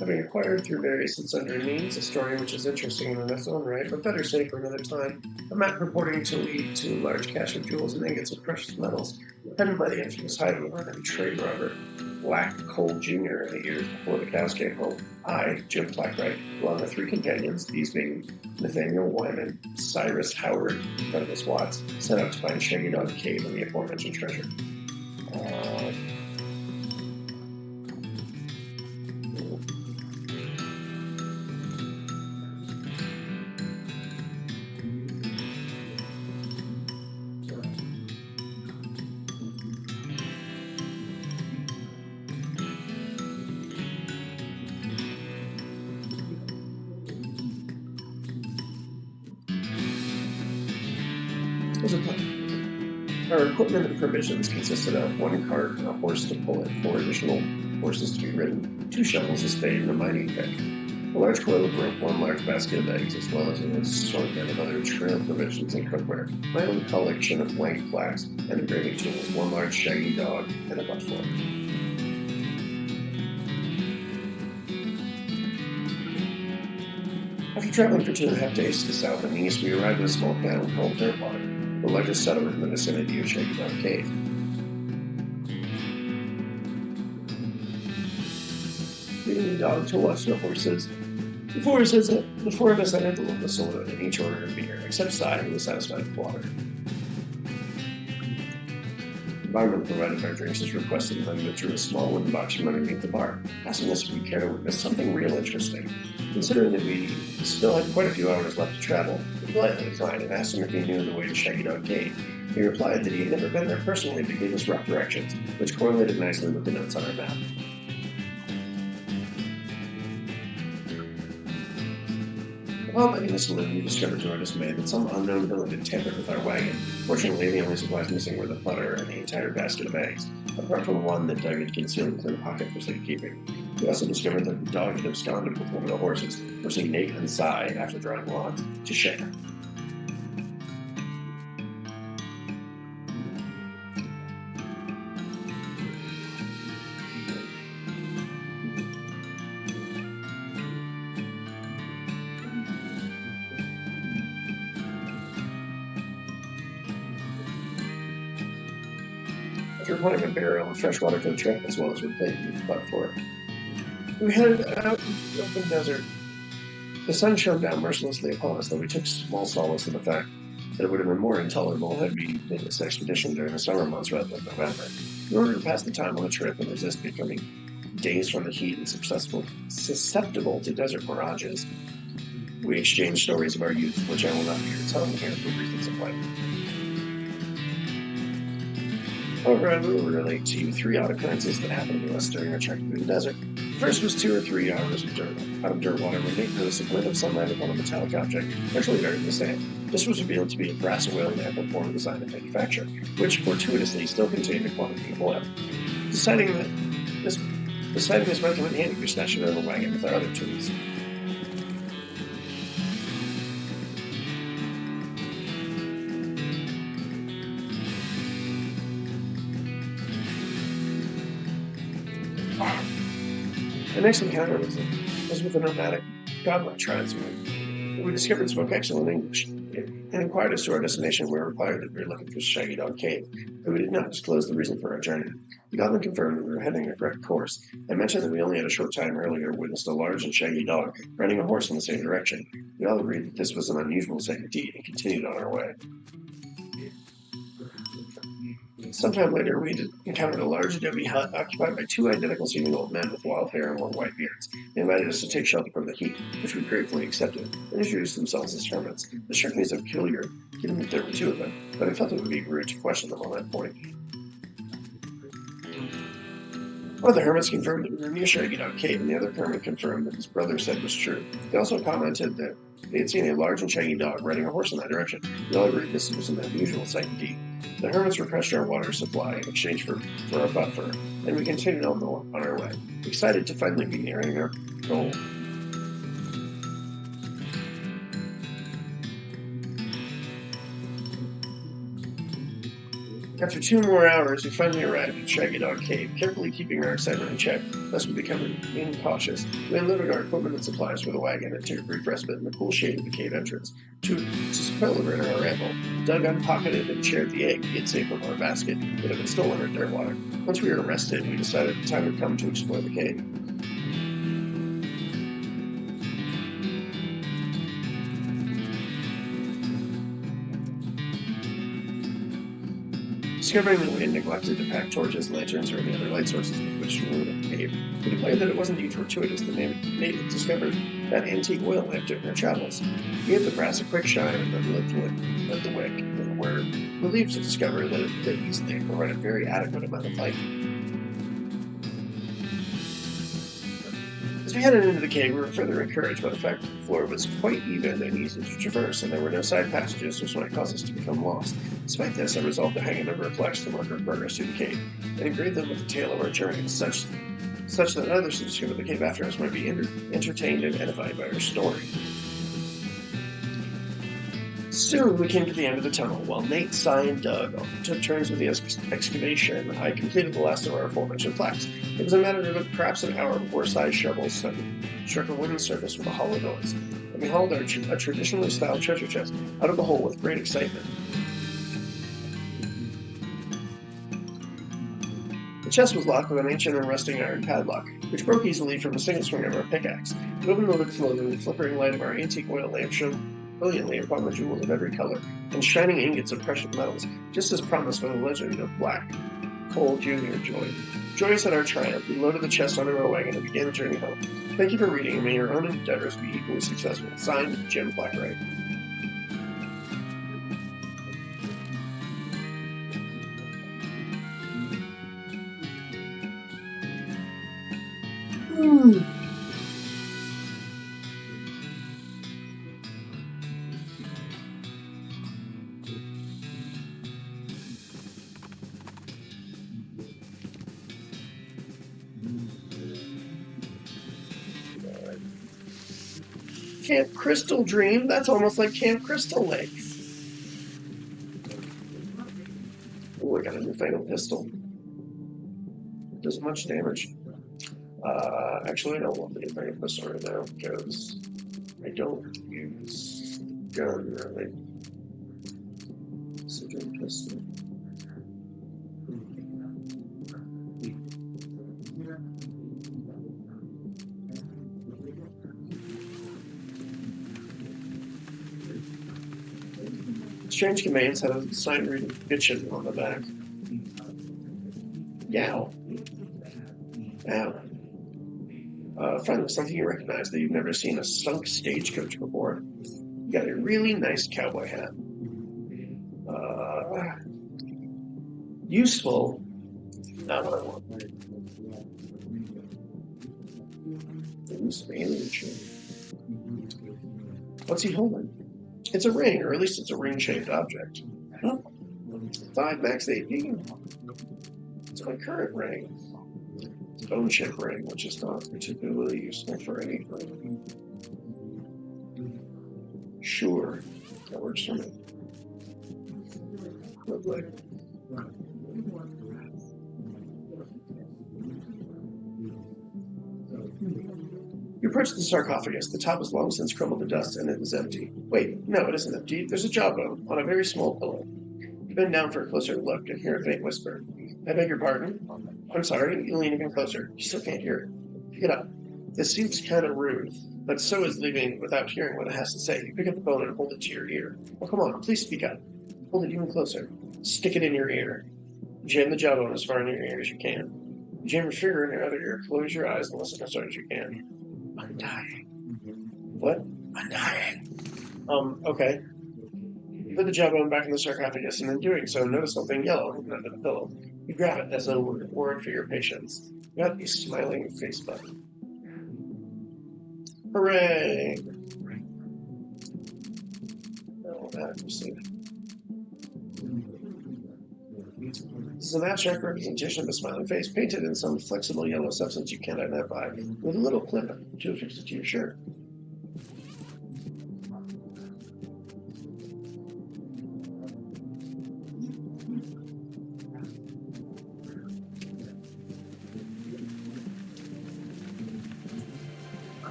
Having acquired through various and sundry means a story which is interesting in its own right, but better saved for another time, a map purporting to lead to a large cache of jewels and ingots of precious metals, penned by the infamous highwayman and trade robber Black Cole Jr. in the years before the cows came home. I, Jim Flackray, along with 3 companions, these being Nathaniel Wyman, Cyrus Howard, and Douglas Watts, set out to find Shaggy Dog Cave and the aforementioned treasure. Our equipment and provisions consisted of 1 cart and a horse to pull it, 4 additional horses to be ridden, 2 shovels, a spade, and a mining pick. A large coil of rope, 1 large basket of eggs, as well as an assortment of other trail provisions and cookware, my own collection of blank flax, and engraving tools, 1 large shaggy dog, and a butt fork. After traveling for 2.5 days to the south and east, we arrived at a small town called Dirtwater, the largest settlement in the vicinity of Shaggy Dog Cave. Leading the dog to watch the horses. The 4 of us had a local soda and each ordered a beer, except Cy, who was satisfied with water. The barman provided our drinks as requested and then withdrew a small wooden box from underneath the bar, asking us if we cared to witness something real interesting. Considering that we still had quite a few hours left to travel, we politely declined and asked him if he knew the way to Shaggy Dog Cave. He replied that he had never been there personally, but gave us rough directions, which correlated nicely with the notes on our map. Upon letting this alone, we discovered to our dismay that some unknown villain had tampered with our wagon. Fortunately, the only supplies missing were the butter and the entire basket of eggs, apart from one that Doug had concealed within a pocket for safekeeping. We also discovered that the dog had absconded with one of the horses, forcing Nate and Cy, after drawing lots, to share. After planting a barrel of fresh water for the trip, as well as replenishing the butt for it, we headed out into the open desert. The sun shone down mercilessly upon us, though we took small solace in the fact that it would have been more intolerable had we made this expedition during the summer months rather than November. In order to pass the time on the trip and resist becoming dazed from the heat and susceptible to desert mirages, we exchanged stories of our youth, which I will not be telling here for reasons of life. However, I will relate to you 3 odd occurrences that happened to us during our trek through the desert. The first was 2 or 3 hours of out of dirt water when Nate noticed a glint of sunlight upon a metallic object, partially buried in the sand. This was revealed to be a brass whale lamp of form, design, and manufacture, which fortuitously still contained a quantity of oil. Deciding this might come in handy, we stashed it in the wagon with our other tools. The next encounter was with a nomadic godlike tribesman. We discovered spoke excellent English, and inquired as to our destination. We were required that we were looking for Shaggy Dog Cave, but we did not disclose the reason for our journey. The goblin confirmed that we were heading the correct course, and mentioned that we only had a short time earlier witnessed a large and shaggy dog riding a horse in the same direction. We all agreed that this was an unusual sight indeed, and continued on our way. Sometime later, we encountered a large adobe hut occupied by 2 identical-seeming old men with wild hair and long white beards. They invited us to take shelter from the heat, which we gratefully accepted, and introduced themselves as hermits. This struck me as peculiar, given that there were 2 of them, but I felt it would be rude to question them on that point. One of the hermits confirmed that we were near Shaggy Dog Cave, and the other hermit confirmed that his brother said was true. They also commented that they had seen a large and shaggy dog riding a horse in that direction. We all agreed this was an unusual sight indeed. The hermits refreshed our water supply in exchange for our buffer, and we continued on our way, excited to finally be nearing our goal. After 2 more hours, we finally arrived at Shaggy Dog Cave, carefully keeping our excitement in check, lest we become incautious. We unloaded our equipment and supplies for the wagon and took a brief respite in the cool shade of the cave entrance. To celebrate our ramble, Doug unpocketed and shared the egg he had saved from our basket that had been stolen at Dirtwater. Once we were rested, we decided the time had come to explore the cave. Discovering that we had neglected to pack torches, lanterns, or any other light sources with which to illuminate the cave, we declared that it wasn't indeed fortuitous that Nate had discovered that antique oil lamp during our travels. We gave the brass a quick shine and then lit the wick, and were relieved to discover that it lit easily and provided a very adequate amount of light. As we headed into the cave, we were further encouraged by the fact that the floor was quite even and easy to traverse, and there were no side passages which might cause us to become lost. Despite this, I resolved to hang a number of plaques to mark our progress through the cave, and engrave them with the tale of our journey, such that others who discovered the cave after us might be entertained and edified by our story. Soon we came to the end of the tunnel. While Nate, Cy, and Doug took turns with the excavation, I completed the last of our aforementioned plaques. It was a matter of perhaps an hour before Cy's shovel struck a wooden surface with a hollow noise, and we hauled a traditionally styled treasure chest out of the hole with great excitement. The chest was locked with an ancient and rusting iron padlock, which broke easily from the single swing of our pickaxe. We opened the lid slowly, and the flickering light of our antique oil lamp shone brilliantly upon the jewels of every color and shining ingots of precious metals, just as promised by the legend of Black Cole Jr. Joy. Joyous at our triumph, we loaded the chest onto our wagon and began the journey home. Thank you for reading, and may your own endeavors be equally successful. Signed, Jim Blackwright. Camp Crystal Dream? That's almost like Camp Crystal Lake. Oh, I got a newfangled pistol. It does much damage. Actually, I don't want the newfangled pistol right now because I don't use gun really. Second pistol. Strange Commands had a sign reading bitchin' on the back. Yow. Ow. Finally, something you recognize that you've never seen a sunk stagecoach before. You got a really nice cowboy hat. Useful. Not what I want. Use of alien shape. What's he holding? It's a ring, or at least it's a ring-shaped object. Huh? 5 max AP. It's my current ring. It's a bone chip ring, which is not particularly useful for anything. Sure, that works for me. Lovely. You approach the sarcophagus. The top is long since crumbled to dust, and it is empty. Wait, no, it isn't empty. There's a jawbone on a very small pillow. You bend down for a closer look and hear a faint whisper. I beg your pardon? I'm sorry. You lean even closer. You still can't hear it. Pick it up. This seems kind of rude, but so is leaving without hearing what it has to say. You pick up the bone and hold it to your ear. Oh, come on, please speak up. Hold it even closer. Stick it in your ear. Jam the jawbone as far in your ear as you can. Jam your finger in your other ear. Close your eyes and listen as hard as you can. I'm dying. What? I'm dying. Okay. You put the jawbone back in the sarcophagus, and in doing so, notice something yellow under the pillow. You grab it as a reward for your patience. You got the smiling face button. Hooray! Oh, that was it. This is an abstract representation of a smiling face painted in some flexible yellow substance you can't identify, with a little clip to affix it to your shirt.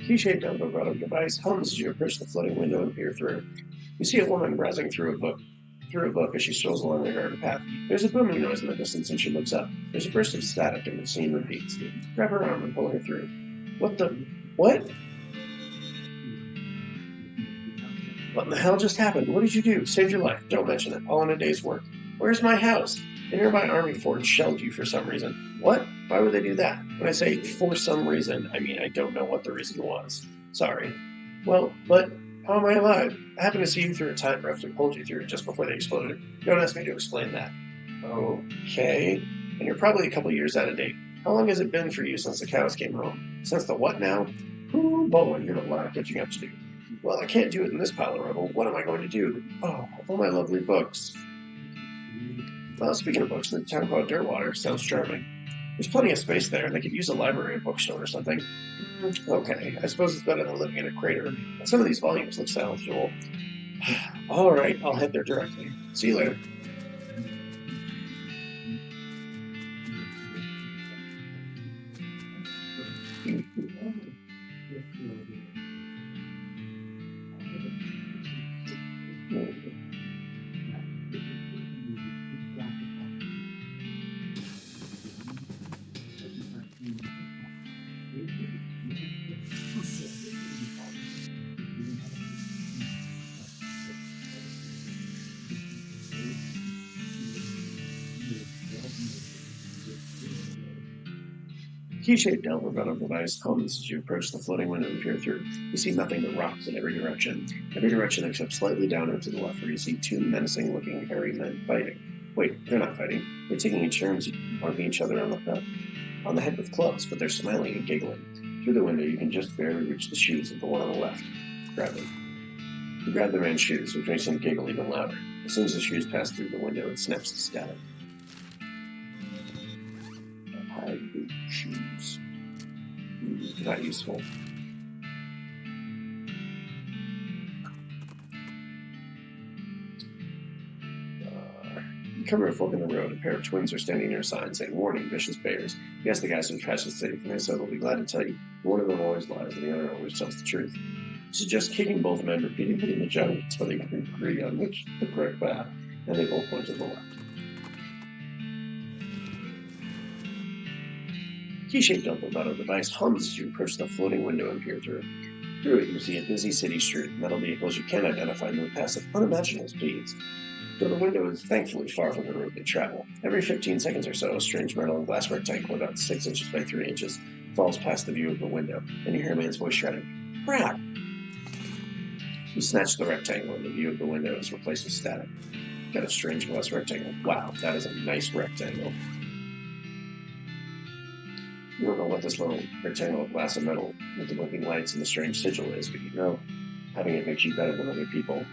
Key-shaped elbow device hums as you approach the floating window and peer through. You see a woman browsing through a book as she strolls along the garden path. There's a booming noise in the distance and she looks up. There's a burst of static and the scene repeats. Grab her arm and pull her through. What the... What? What in the hell just happened? What did you do? Saved your life. Don't mention it. All in a day's work. Where's my house? The nearby army fort shelled you for some reason. What? Why would they do that? When I say for some reason, I mean I don't know what the reason was. Sorry. Well, but how am I alive? I happened to see you through a time rift and pulled you through just before they exploded. Don't ask me to explain that. Okay. And you're probably a couple years out of date. How long has it been for you since the cows came home? Since the what now? Ooh, boy, you have a lot of catching up to do. Well, I can't do it in this pile of rubble. What am I going to do? Oh, all my lovely books. Well, speaking of books, the town called Dirtwater sounds charming. There's plenty of space there. They could use a library and bookstore or something. Okay, I suppose it's better than living in a crater. But some of these volumes look salvageable. All right, I'll head there directly. See you later. Key-shaped elbow device hums as you approach the floating window and peer through. You see nothing but rocks in every direction. Every direction except slightly down and to the left, where you see 2 menacing-looking hairy men fighting. Wait, they're not fighting. They're taking turns marking each other on the path. on the head with clubs, but they're smiling and giggling. Through the window, you can just barely reach the shoes of the one on the left. Grab them. You grab the man's shoes, which makes him giggle even louder. As soon as the shoes pass through the window, it snaps to static. High boot shoes. Not useful. You come to a fork in the road. A pair of twins are standing near a sign saying, "Warning, vicious bears." You ask the guys who catch the safe, and they said they'll be glad to tell you. One of them always lies, and the other always tells the truth. You suggest kicking both men repeatedly in the junk until they can agree on which the correct path, and they both point to the left. Key-shaped double metal device hums as you approach the floating window and peer through. Through it, you see a busy city street. Metal vehicles you can't identify move past at unimaginable speeds. Though the window is thankfully far from the road they travel. Every 15 seconds or so, a strange metal and glass rectangle about 6 inches by 3 inches falls past the view of the window, and you hear a man's voice shouting, "Crap!" You snatch the rectangle, and the view of the window is replaced with static. Got a strange glass rectangle. Wow, that is a nice rectangle. You don't know what this little rectangle of glass and metal with the blinking lights and the strange sigil is, but you know having it makes you better than other people.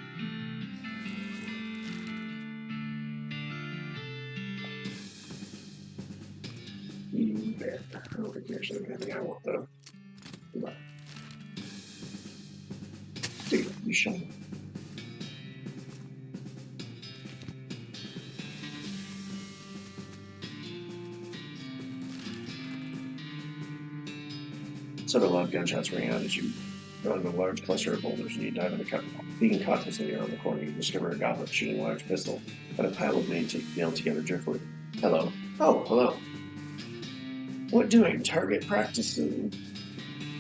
There. I don't think there's anything I want, though. Goodbye. Dude, you shut up. Several loud gunshots ring out as you run a large cluster of boulders and you dive into cover. Peeking cautiously around the corner, you discover a goblin shooting a large pistol at a pile of nailed together driftwood. Hello. Oh, hello. What doing? Targets practicing?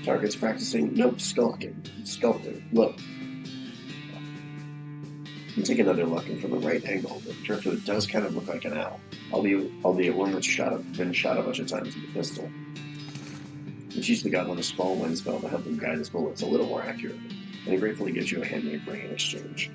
Nope, skulking. Look. You take another look, and from the right angle, the driftwood does kind of look like an owl, albeit one that's been shot a bunch of times with a pistol. You teach the goblin a small wind spell to help him guide his bullets a little more accurately, and he gratefully gives you a handmade ring in exchange.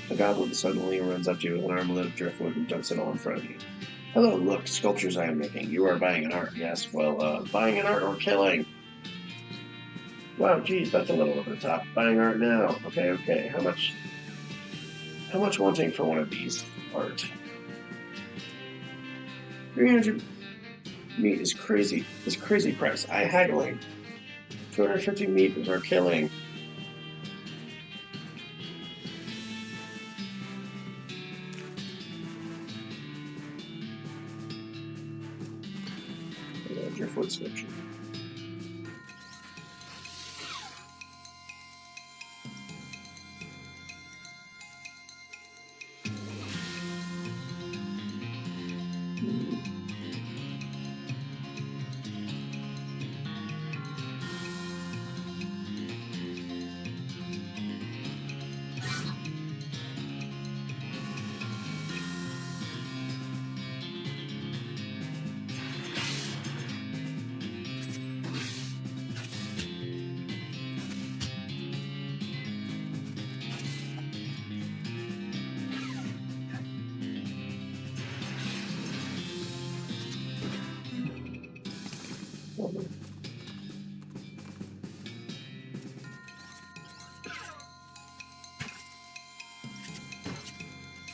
The goblin suddenly runs up to you with an armlet of driftwood and dumps it all in front of you. Hello, look, sculptures I am making. You are buying an art, yes? Well, buying an art or killing? Wow, geez, that's a little over the top. Buying art now. Okay. How much wanting for one of these art? 300 meat is crazy. It's crazy price. I haggling. 250 meat is our killing. Driftwood sculpture.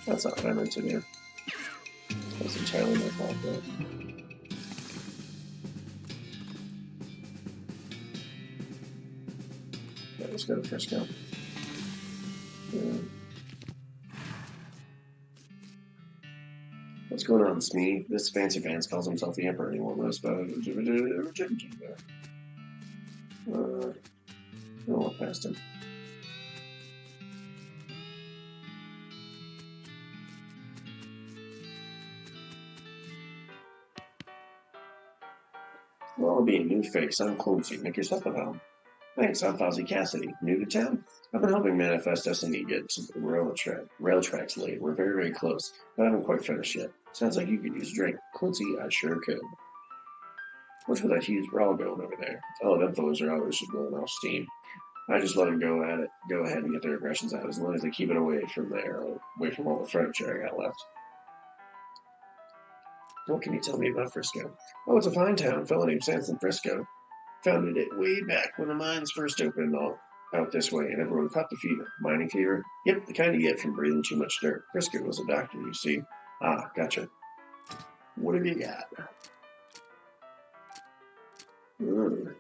That's not what I meant to do. That's entirely my fault, though. Okay, let's go to Frisco. Yeah. What's going on, Smee? This fancy pants calls himself the Emperor. Anyone knows about it? I'll walk past him. Well, I'll be a new face. I'm clumsy. Make yourself at home. Thanks, I'm Fozzie Cassidy. New to town? I've been helping Manifest Destiny get to the rail tracks laid. We're very, very close, but I haven't quite finished yet. Sounds like you could use a drink. Quincy, I sure could. What's with that huge brawl going over there? Oh, them fellows are always just blowing off steam. I just let them go at it, go ahead and get their aggressions out as long as they keep it away from there, away from all the furniture I got left. What can you tell me about Frisco? Oh, it's a fine town. A fellow named Sanson Frisco founded it way back when the mines first opened out this way, and everyone caught the fever. Mining fever? Yep, the kind you get from breathing too much dirt. Frisco was a doctor, you see. Ah, gotcha. What have you got? Mm.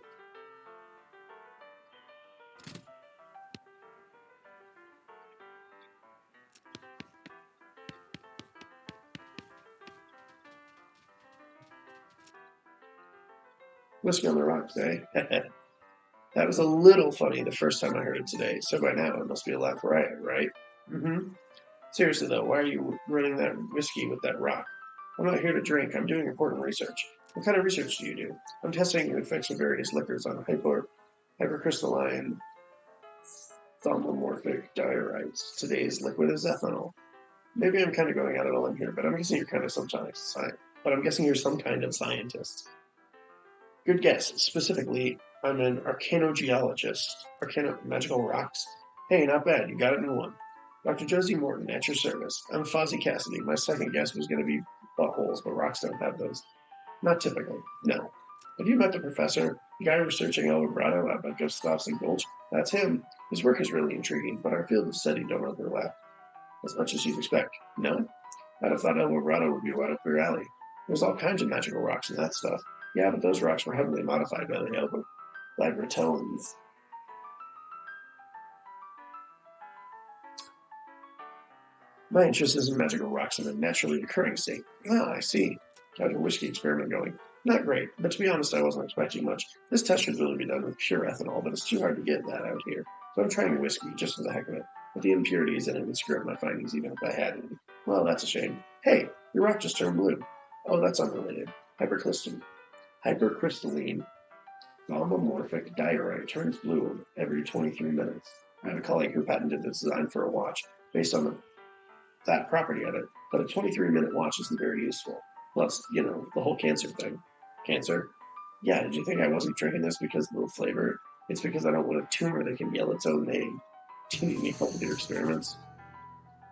Whiskey on the rocks, eh? That was a little funny the first time I heard it today, so by now it must be a laugh riot, right? Mm-hmm. Seriously though, why are you running that whiskey with that rock? I'm not here to drink, I'm doing important research. What kind of research do you do? I'm testing the effects of various liquors on hypercrystalline thaunomorphic diorites. Today's liquid is ethanol. Maybe I'm kind of going out on a limb here, but I'm guessing you're kind of some kind of scientist. Good guess. Specifically, I'm an arcanogeologist. Magical rocks. Hey, not bad. You got a new one. Dr. Josie Morton, at your service. I'm Fozzie Cassidy. My second guess was going to be buttholes, but rocks don't have those. Not typically, no. Have you met the professor? The guy researching El Vibrato out by Gustav's and Gulch? That's him. His work is really intriguing, but our field of study don't overlap as much as you'd expect. No? I'd have thought El Vibrato would be right up your alley. There's all kinds of magical rocks and that stuff. Yeah, but those rocks were heavily modified by the Lagratelans. My interest is in magical rocks in a naturally occurring state. Ah, I see. How's your whiskey experiment going? Not great, but to be honest, I wasn't expecting much. This test should really be done with pure ethanol, but it's too hard to get that out here. So I'm trying whiskey, just for the heck of it. But the impurities in it would screw up my findings even if I had any. Well, that's a shame. Hey, your rock just turned blue. Oh, that's unrelated. Hypercrystalline thaunomorphic diorite turns blue every 23 minutes. I have a colleague who patented this design for a watch based on that property of it, but a 23-minute watch isn't very useful. Plus, the whole cancer thing. Cancer? Yeah, did you think I wasn't drinking this because of the flavor? It's because I don't want a tumor that can yell its own name. Do you need me help with your experiments?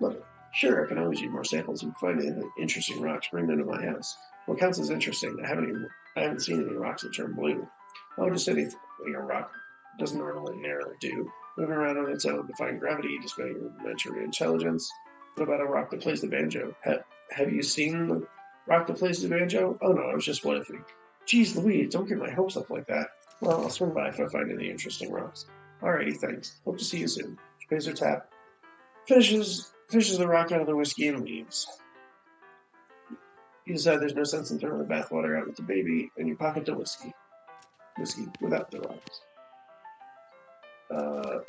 Look, sure, I can always use more samples. If you find any interesting rocks, bring them to my house. What counts as interesting? I haven't seen any rocks that turn blue. Oh, just anything a rock doesn't ordinarily do. Moving around on its own, defying gravity, displaying rudimentary intelligence. What about a rock that plays the banjo? Have you seen the rock that plays the banjo? Oh no, I was just wondering. Geez Louise, don't get my hopes up like that. Well, I'll swing by if I find any interesting rocks. Alrighty, thanks. Hope to see you soon. She pays her tap, fishes the rock out of the whiskey, and leaves. You decide there's no sense in throwing the bathwater out with the baby, and you pocket the whiskey. Whiskey without the rocks.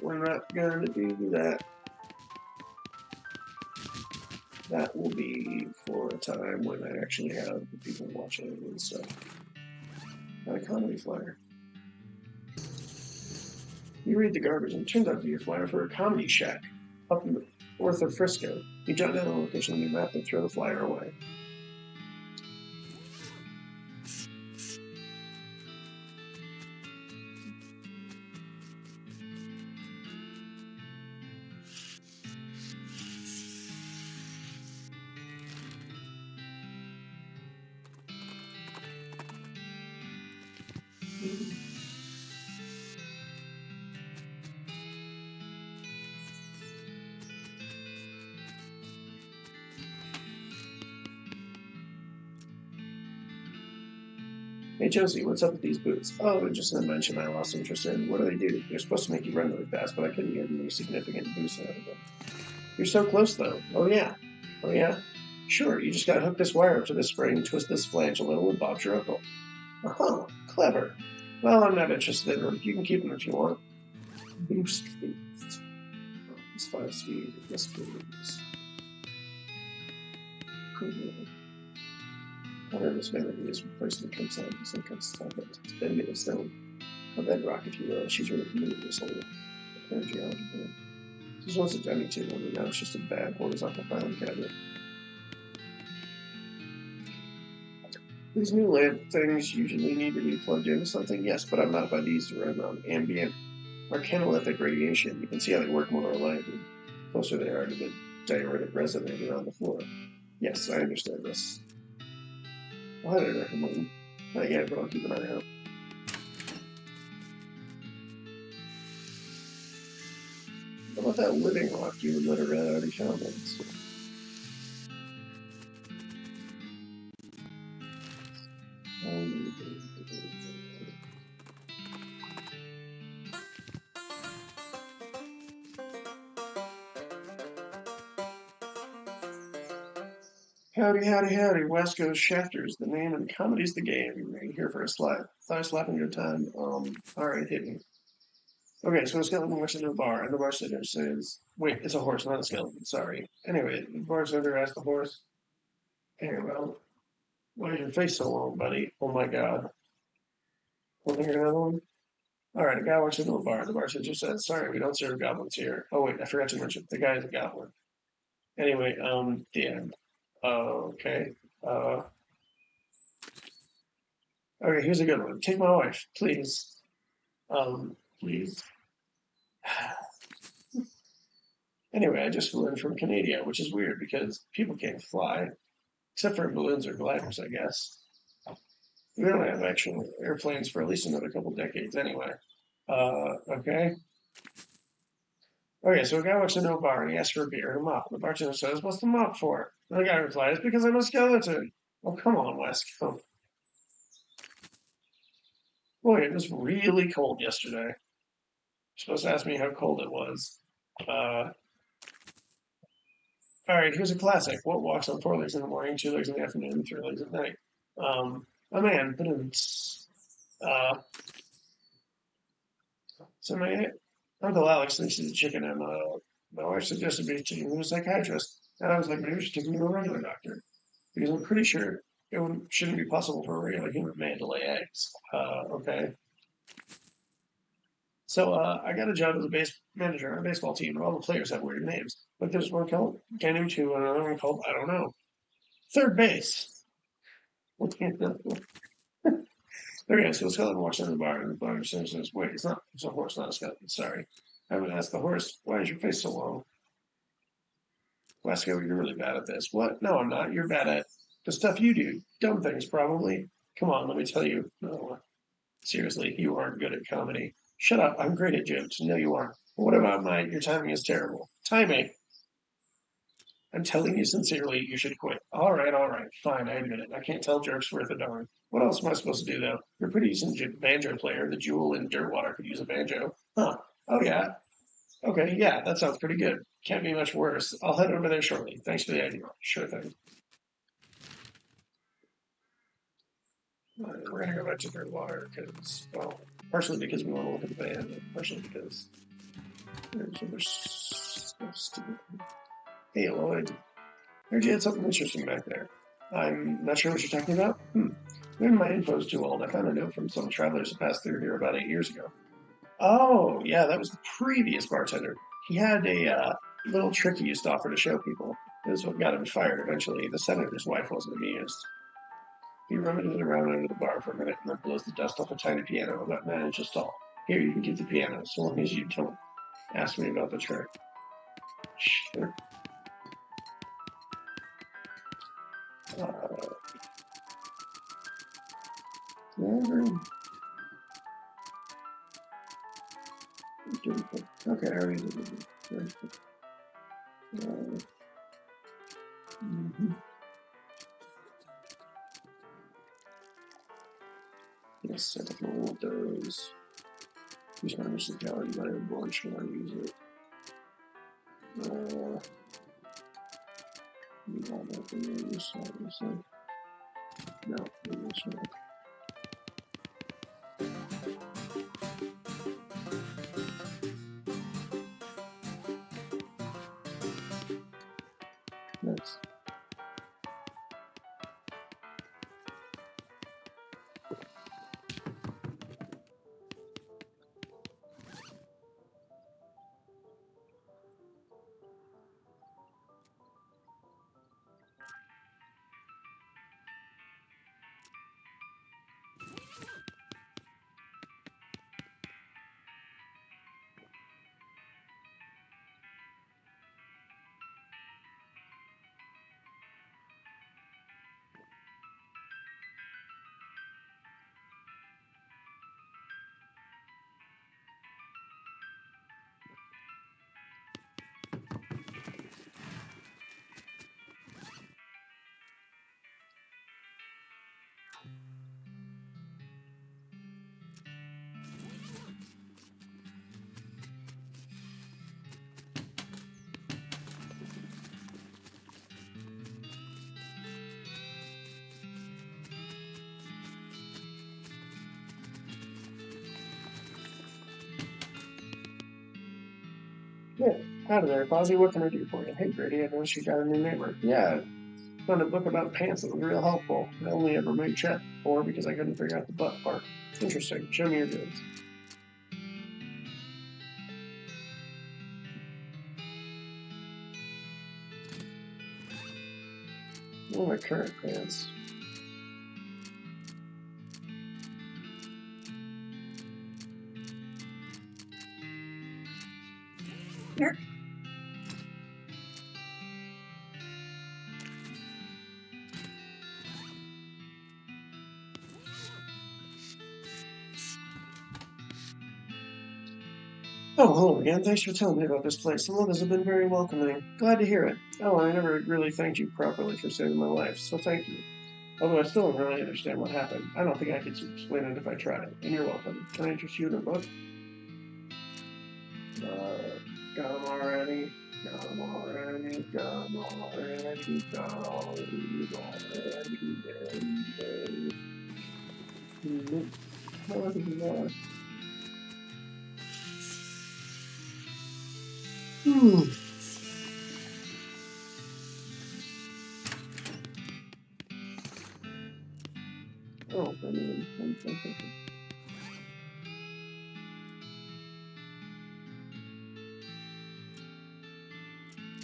We're not going to do that. That will be for a time when I actually have the people watching and stuff. Got a comedy flyer. You read the garbage and it turns out to be a flyer for a comedy shack up north of Frisco. You jot down the location on your map and throw the flyer away. Hey Josie, what's up with these boots? Oh, just an invention I lost interest in. What do they do? They're supposed to make you run really fast, but I couldn't get any significant boost out of them. You're so close though. Oh yeah. Oh yeah? Sure, you just gotta hook this wire up to this spring, twist this flange a little, and Bob's your uncle. Uh-huh, clever. Well, I'm not interested in them. You can keep them if you want. Boost. It's 5 speed. Yes, please. Cool. I heard this melody is replacing comes out and some kind of stuff it's been made of stone. A bedrock, if you will. She's really committed to this whole geology thing. This once a dummy too, and now it's just a bad horizontal filing cabinet. These new lamp things usually need to be plugged into something, yes, but I'm not by these to run on ambient or canalithic radiation. You can see how they work more reliably. The closer they are to the diuretic resonator on the floor. Yes, I understand this. I'll highly recommend. Not yet, but I'll keep an eye out. How about that living rock you and Literate already found once? Howdy, howdy, howdy. West Coast Shafters, the name and comedy's the game. Are you here for a slap? Thigh slapping your time. Alright, hit me. Okay, so a skeleton walks into a bar, and the bartender says, wait, it's a horse, not a skeleton, sorry. Anyway, the bartender asks the horse, hey, well, why is your face so long, buddy? Oh my god. Want to hear another one? Alright, a guy walks into a bar, and the bartender says, sorry, we don't serve goblins here. Oh wait, I forgot to mention, the guy is a goblin. Anyway, the end. Okay. Uh, okay, here's a good one. Take my wife, please. Please. Anyway, I just flew in from Canada, which is weird because people can't fly, except for balloons or gliders, I guess. We don't have actual airplanes for at least another couple decades anyway. Okay. Okay, so a guy walks into a bar and he asks for a beer and a mop. The bartender says, what's the mop for? And the guy replies, because I'm a skeleton. Oh, come on, Wes. Oh. Boy, it was really cold yesterday. You're supposed to ask me how cold it was. All right, here's a classic. What walks on four legs in the morning, two legs in the afternoon, and three legs at night? A man, but so my Uncle Alex thinks he's a chicken, and my wife suggested me taking him to a psychiatrist. And I was like, maybe we should take him to a regular doctor because I'm pretty sure shouldn't be possible for a regular human man to lay eggs. Okay. So I got a job as a base manager on a baseball team, and all the players have weird names. But there's one called Game 2 and another one called, I don't know, third base. Okay, so the skeleton walks into the bar, and the bartender says, wait, it's a horse, not a skeleton. Sorry. I would ask the horse, why is your face so long? Glasgow, you're really bad at this. What? No, I'm not. You're bad at the stuff you do. Dumb things, probably. Come on, let me tell you. No, seriously, you aren't good at comedy. Shut up. I'm great at jokes. No, you aren't. But what about mine? Your timing is terrible. Timing? I'm telling you sincerely, you should quit. All right, fine, I admit it. I can't tell jokes worth a darn. What else am I supposed to do, though? You're a pretty decent banjo player. The jewel in Dirtwater could use a banjo. Huh. Oh, yeah. Okay, yeah, that sounds pretty good. Can't be much worse. I'll head over there shortly. Thanks for the idea. Sure thing. We're going to go back to Dirtwater because, well, partially because we want to look at the band, and partially because there's so much stuff stupid. Hey, Lloyd. Heard you had something interesting back there. I'm not sure what you're talking about. Maybe my info's too old. I found a note from some travelers who passed through here about 8 years ago. Oh, yeah, that was the previous bartender. He had a little trick he used to offer to show people. It was what got him fired eventually. The senator's wife wasn't amused. He rummages around under the bar for a minute and then blows the dust off a tiny piano about 9 inches tall. Here, you can keep the piano, so long as you don't ask me about the trick. Sure. Uh, okay, I already did it. Mm-hmm. Yes, I definitely want those. Use my versatility, but I have lunch when I use it. You want that thing on this side, No, this one. Next. Yeah. Hi there, Fozzie. What can I do for you? Hey, Grady, I noticed you got a new neighbor. Yeah, I found a book about pants that was real helpful. I only ever made chat before because I couldn't figure out the butt part. Interesting. Show me your goods. What are my current pants? Here. Oh, hello again. Thanks for telling me about this place. The locals have been very welcoming. Glad to hear it. Oh, I never really thanked you properly for saving my life, so thank you. Although I still don't really understand what happened. I don't think I could explain it if I tried. And you're welcome. Can I interest you in a book? Got him already. Got him already. Got him already. Got him already. Oh, I mean,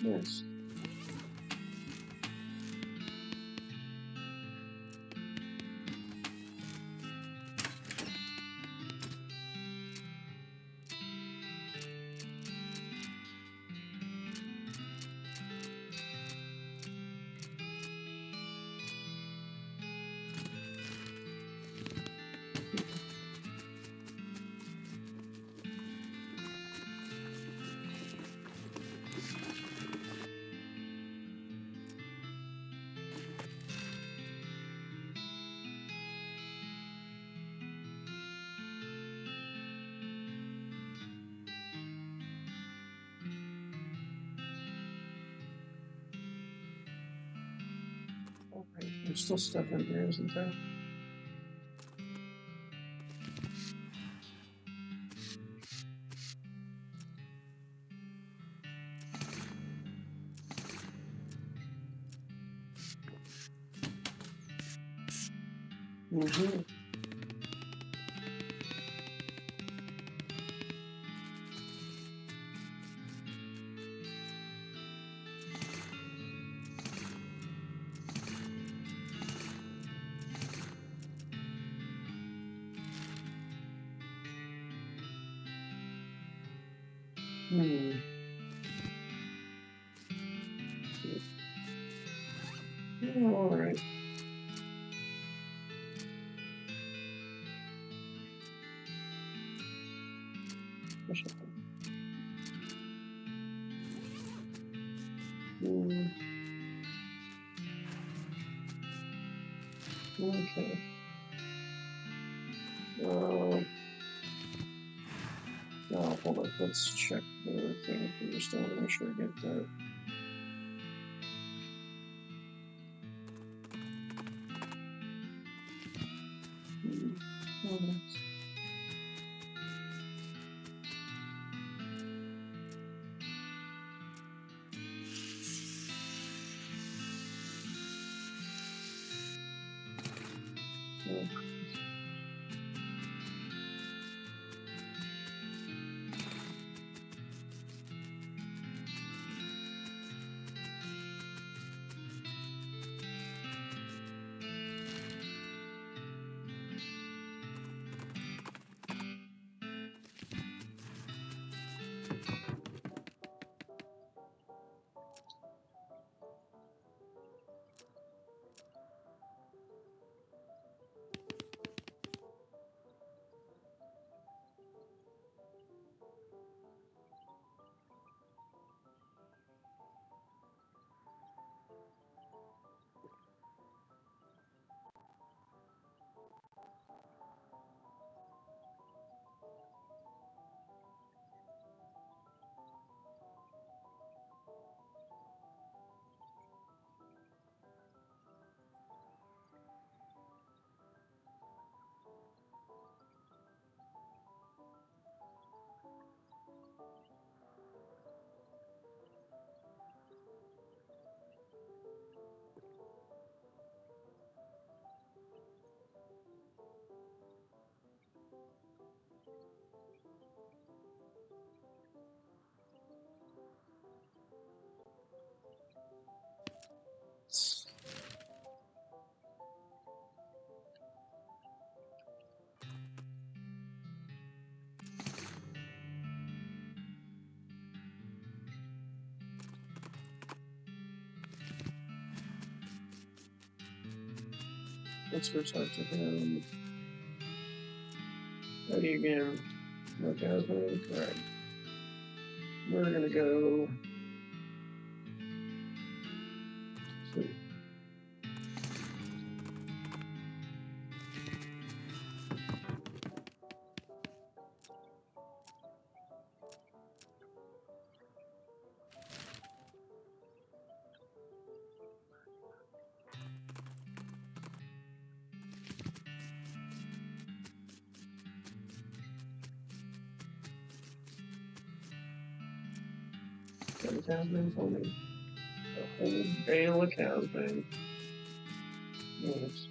yes. Okay. There's still stuff in here, isn't there? Mm-hmm. Hmm. Oh, all right. Hmm. Okay. Oh, hold on. Let's check the other thing first. I want to make sure I get that. Oh, yeah. Let's go talk to him. Ready again. No Casman. Alright. We're gonna go. See. Got a Casman for me. A whole bale of Casman. Yes.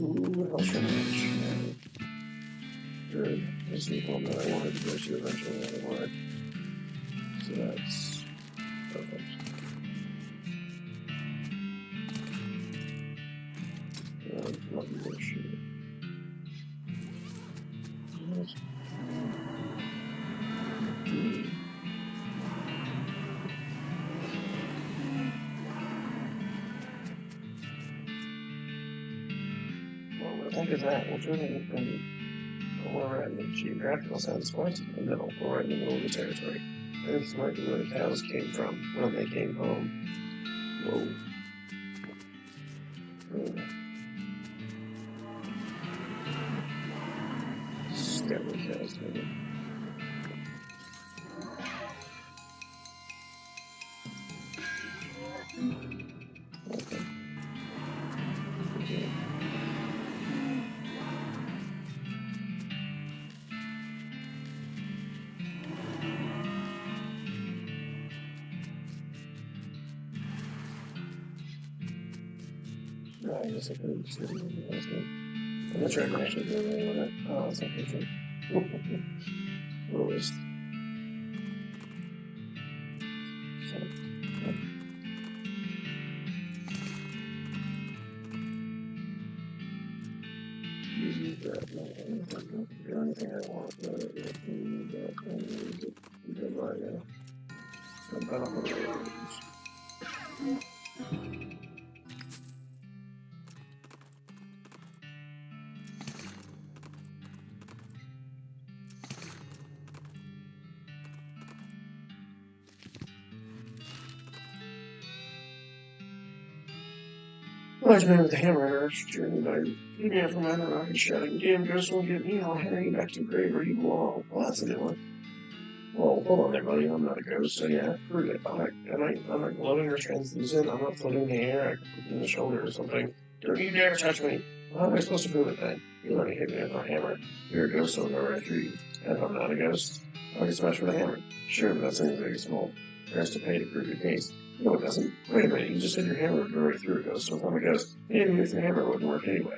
Ooh, I'll try to good. This is the one that I wanted to go to eventually anyway. So that's perfect. Love your shit. Well, think of that. We're turning from we're at the geographical sense point in the middle. We're right in the middle of the territory. This might be where the cows came from when they came home. Whoa. Scary cows, maybe. Okay. I guess I could have just didn't even realize that. I'm not sure I can actually do anything with it. Oh, it's not picture. Always. So, use that. Do anything I want. Good luck, yeah. I'm not on the roads. Large man with a hammer urged anybody. Keep me out from under rock and shouting, damn ghost won't get me, I'll carry you back to the grave where you belong. Well, that's a new one. Well, hold on there, buddy. I'm not a ghost, so yeah, prove it. I'm not glowing or translucent. I'm not floating in the air. I can put you in the shoulder or something. Don't you dare touch me. How am I supposed to prove it then? You let me hit me with my hammer. You're a ghost, so I'll go right through you. And if I'm not a ghost, I'll get smashed with a hammer. Sure, but that's anything very small. There has to pay to prove your case. No, it doesn't. Wait a minute, you just said your hammer would go right through a ghost, so if I'm a ghost, maybe with your hammer wouldn't work anyway.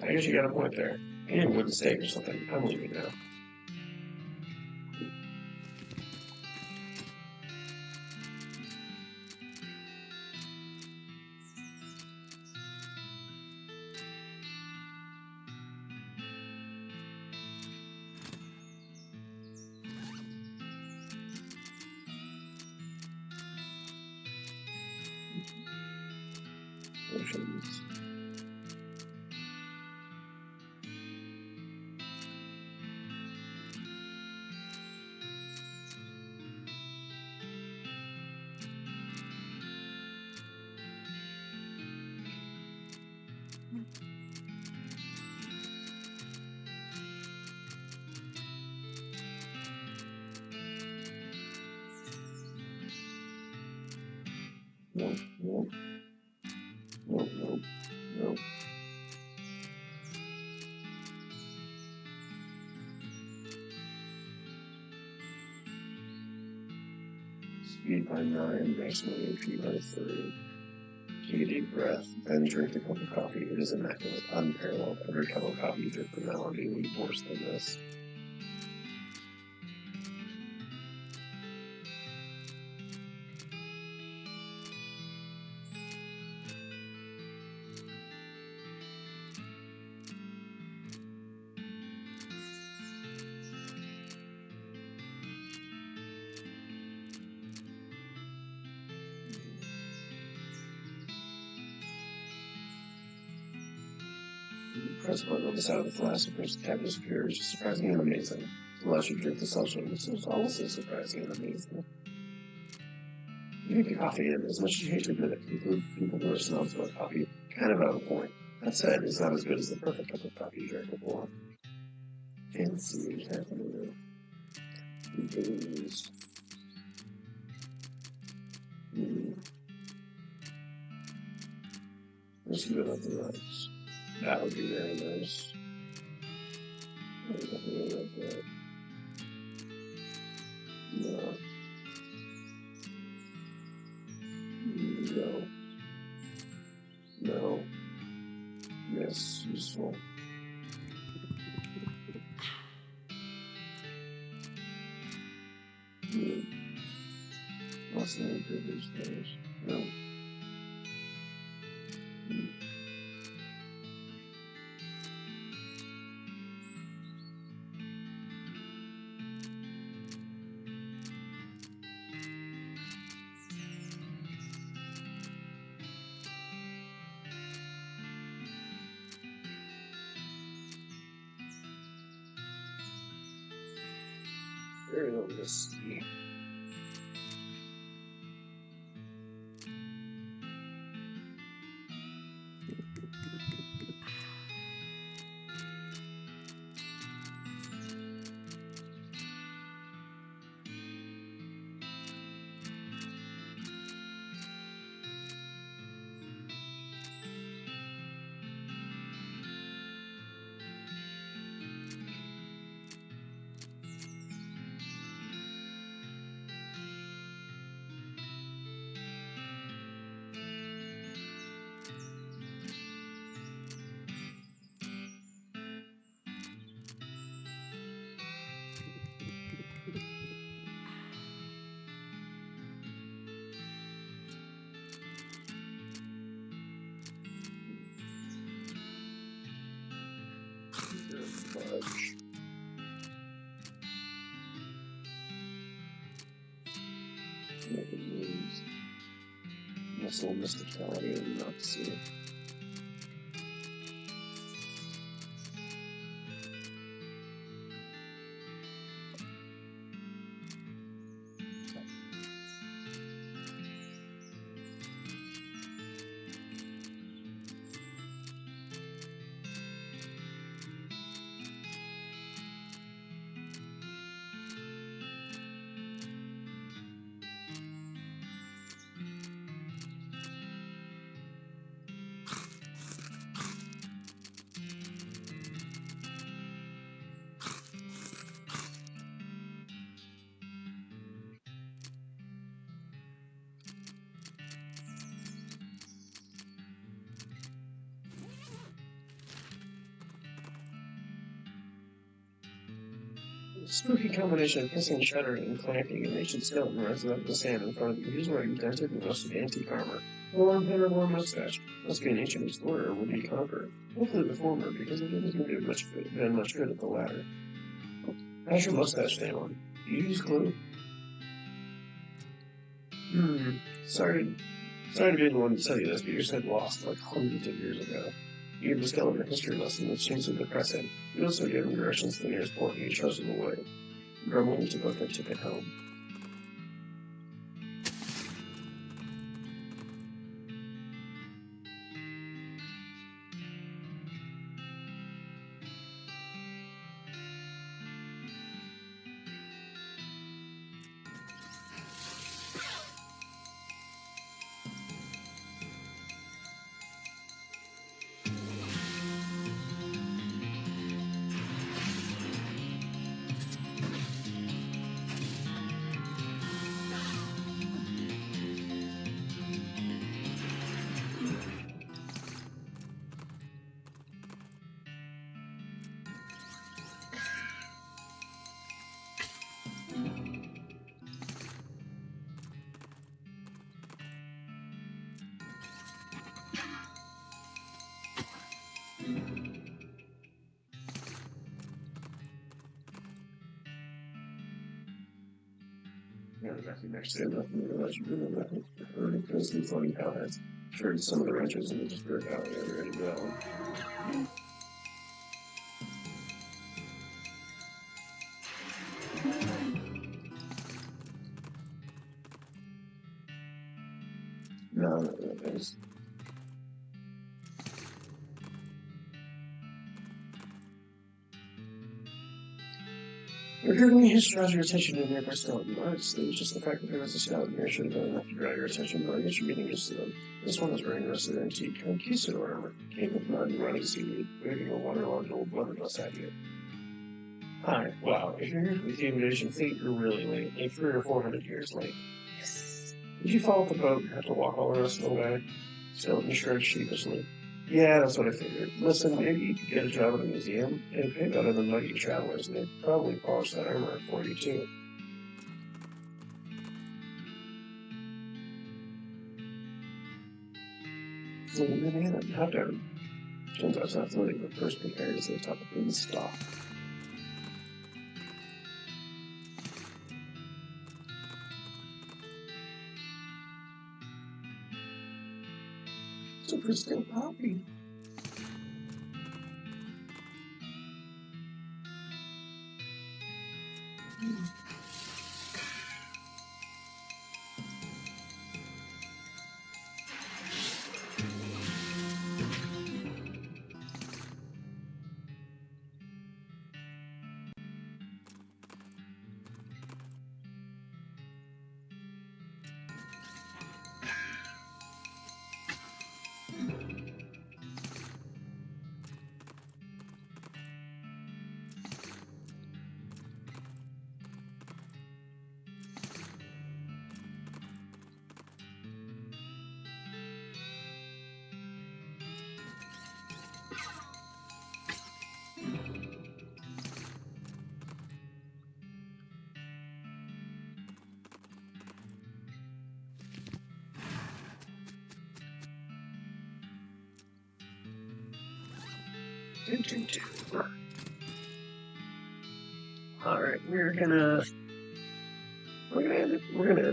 I guess you got a point there. Maybe with a stake or something. I'm leaving now. Potions. No, no, no, no, no. Speed by 9, maximum AP by 3. Take a deep breath, then drink the cup of coffee. It is immaculate, unparalleled. Every cup of coffee you drink from now on will be worse than this. Press the button on the side of the flask and the cap disappears. Surprising and amazing. Unless you drink the substance, which is also surprising and amazing. You drink the coffee, and as much as you hate to admit it, people who are snobs about coffee kind of have a point. That said, it's not as good as the perfect cup of coffee you drank before. Fancy happening. Booze. Let's give it up the rice. That would be very nice. I would definitely like that. No. No. No. Yes, useful. What's the name of these things? No. Very little whiskey. Fudge. Making moves. Muscle mysticality and not see. spooky combination of hissing, shuddering, and clanking. An ancient skeleton rises up of the sand in front of you. He's wearing dented and rusted antique armor. Long hair, long mustache. Must be an ancient explorer or would-be conqueror. Hopefully the former, because it hasn't been much good at the latter. How's your mustache stay on? Do you use glue? Sorry to be the one to tell you this, but your head lost like hundreds of years ago. You gave the skeleton a history lesson that seems to depress him. You also gave him directions to the nearest port, and he shows him the way. Grumbling to book a ticket home. Next to nothing realize you really nothing. Early Princeton floating cowheads. Sure, some of the ranchers in the Spirit Valley are ready to go. No, no, thanks. Recruiting has draws your attention to nearby skeleton. Honestly, just the fact that there was a skeleton here should have been enough to draw your attention, but I guess you're getting used to them. This one is wearing rusted antique conquistador armor, capable of mud and running seaweed, waving a waterlogged old blunderbuss at you. Hi, wow, if you're here with the invasion fleet, you're really late, like 300 or 400 years late. Yes. Did you fall off the boat and have to walk all the rest of the way? Skeleton shrugged sheepishly. Yeah, that's what I figured. Listen, maybe you could get a job at a museum. It'd pay better than muggy travelers, and they'd probably polish that armor for you, too. Floating banana, hot down. Turns out it's not floating, but first prepared to the top of the stock. It's a pristine poppy. Alright, we're gonna end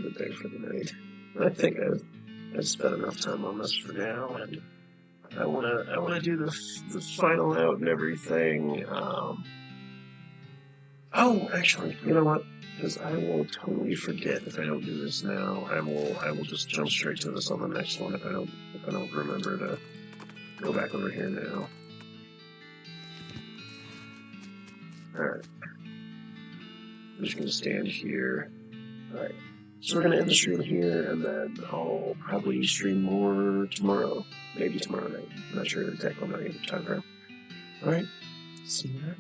it there for the night. I think I've spent enough time on this for now, and I wanna do the final out and everything. Oh, actually, you know what? Because I will totally forget if I don't do this now. I will just jump straight to this on the next one if I don't remember to go back over here now. Alright. I'm just gonna stand here. Alright. So we're gonna end the stream here, and then I'll probably stream more tomorrow. Maybe tomorrow night. I'm not sure exactly on the time frame. Alright. See you then.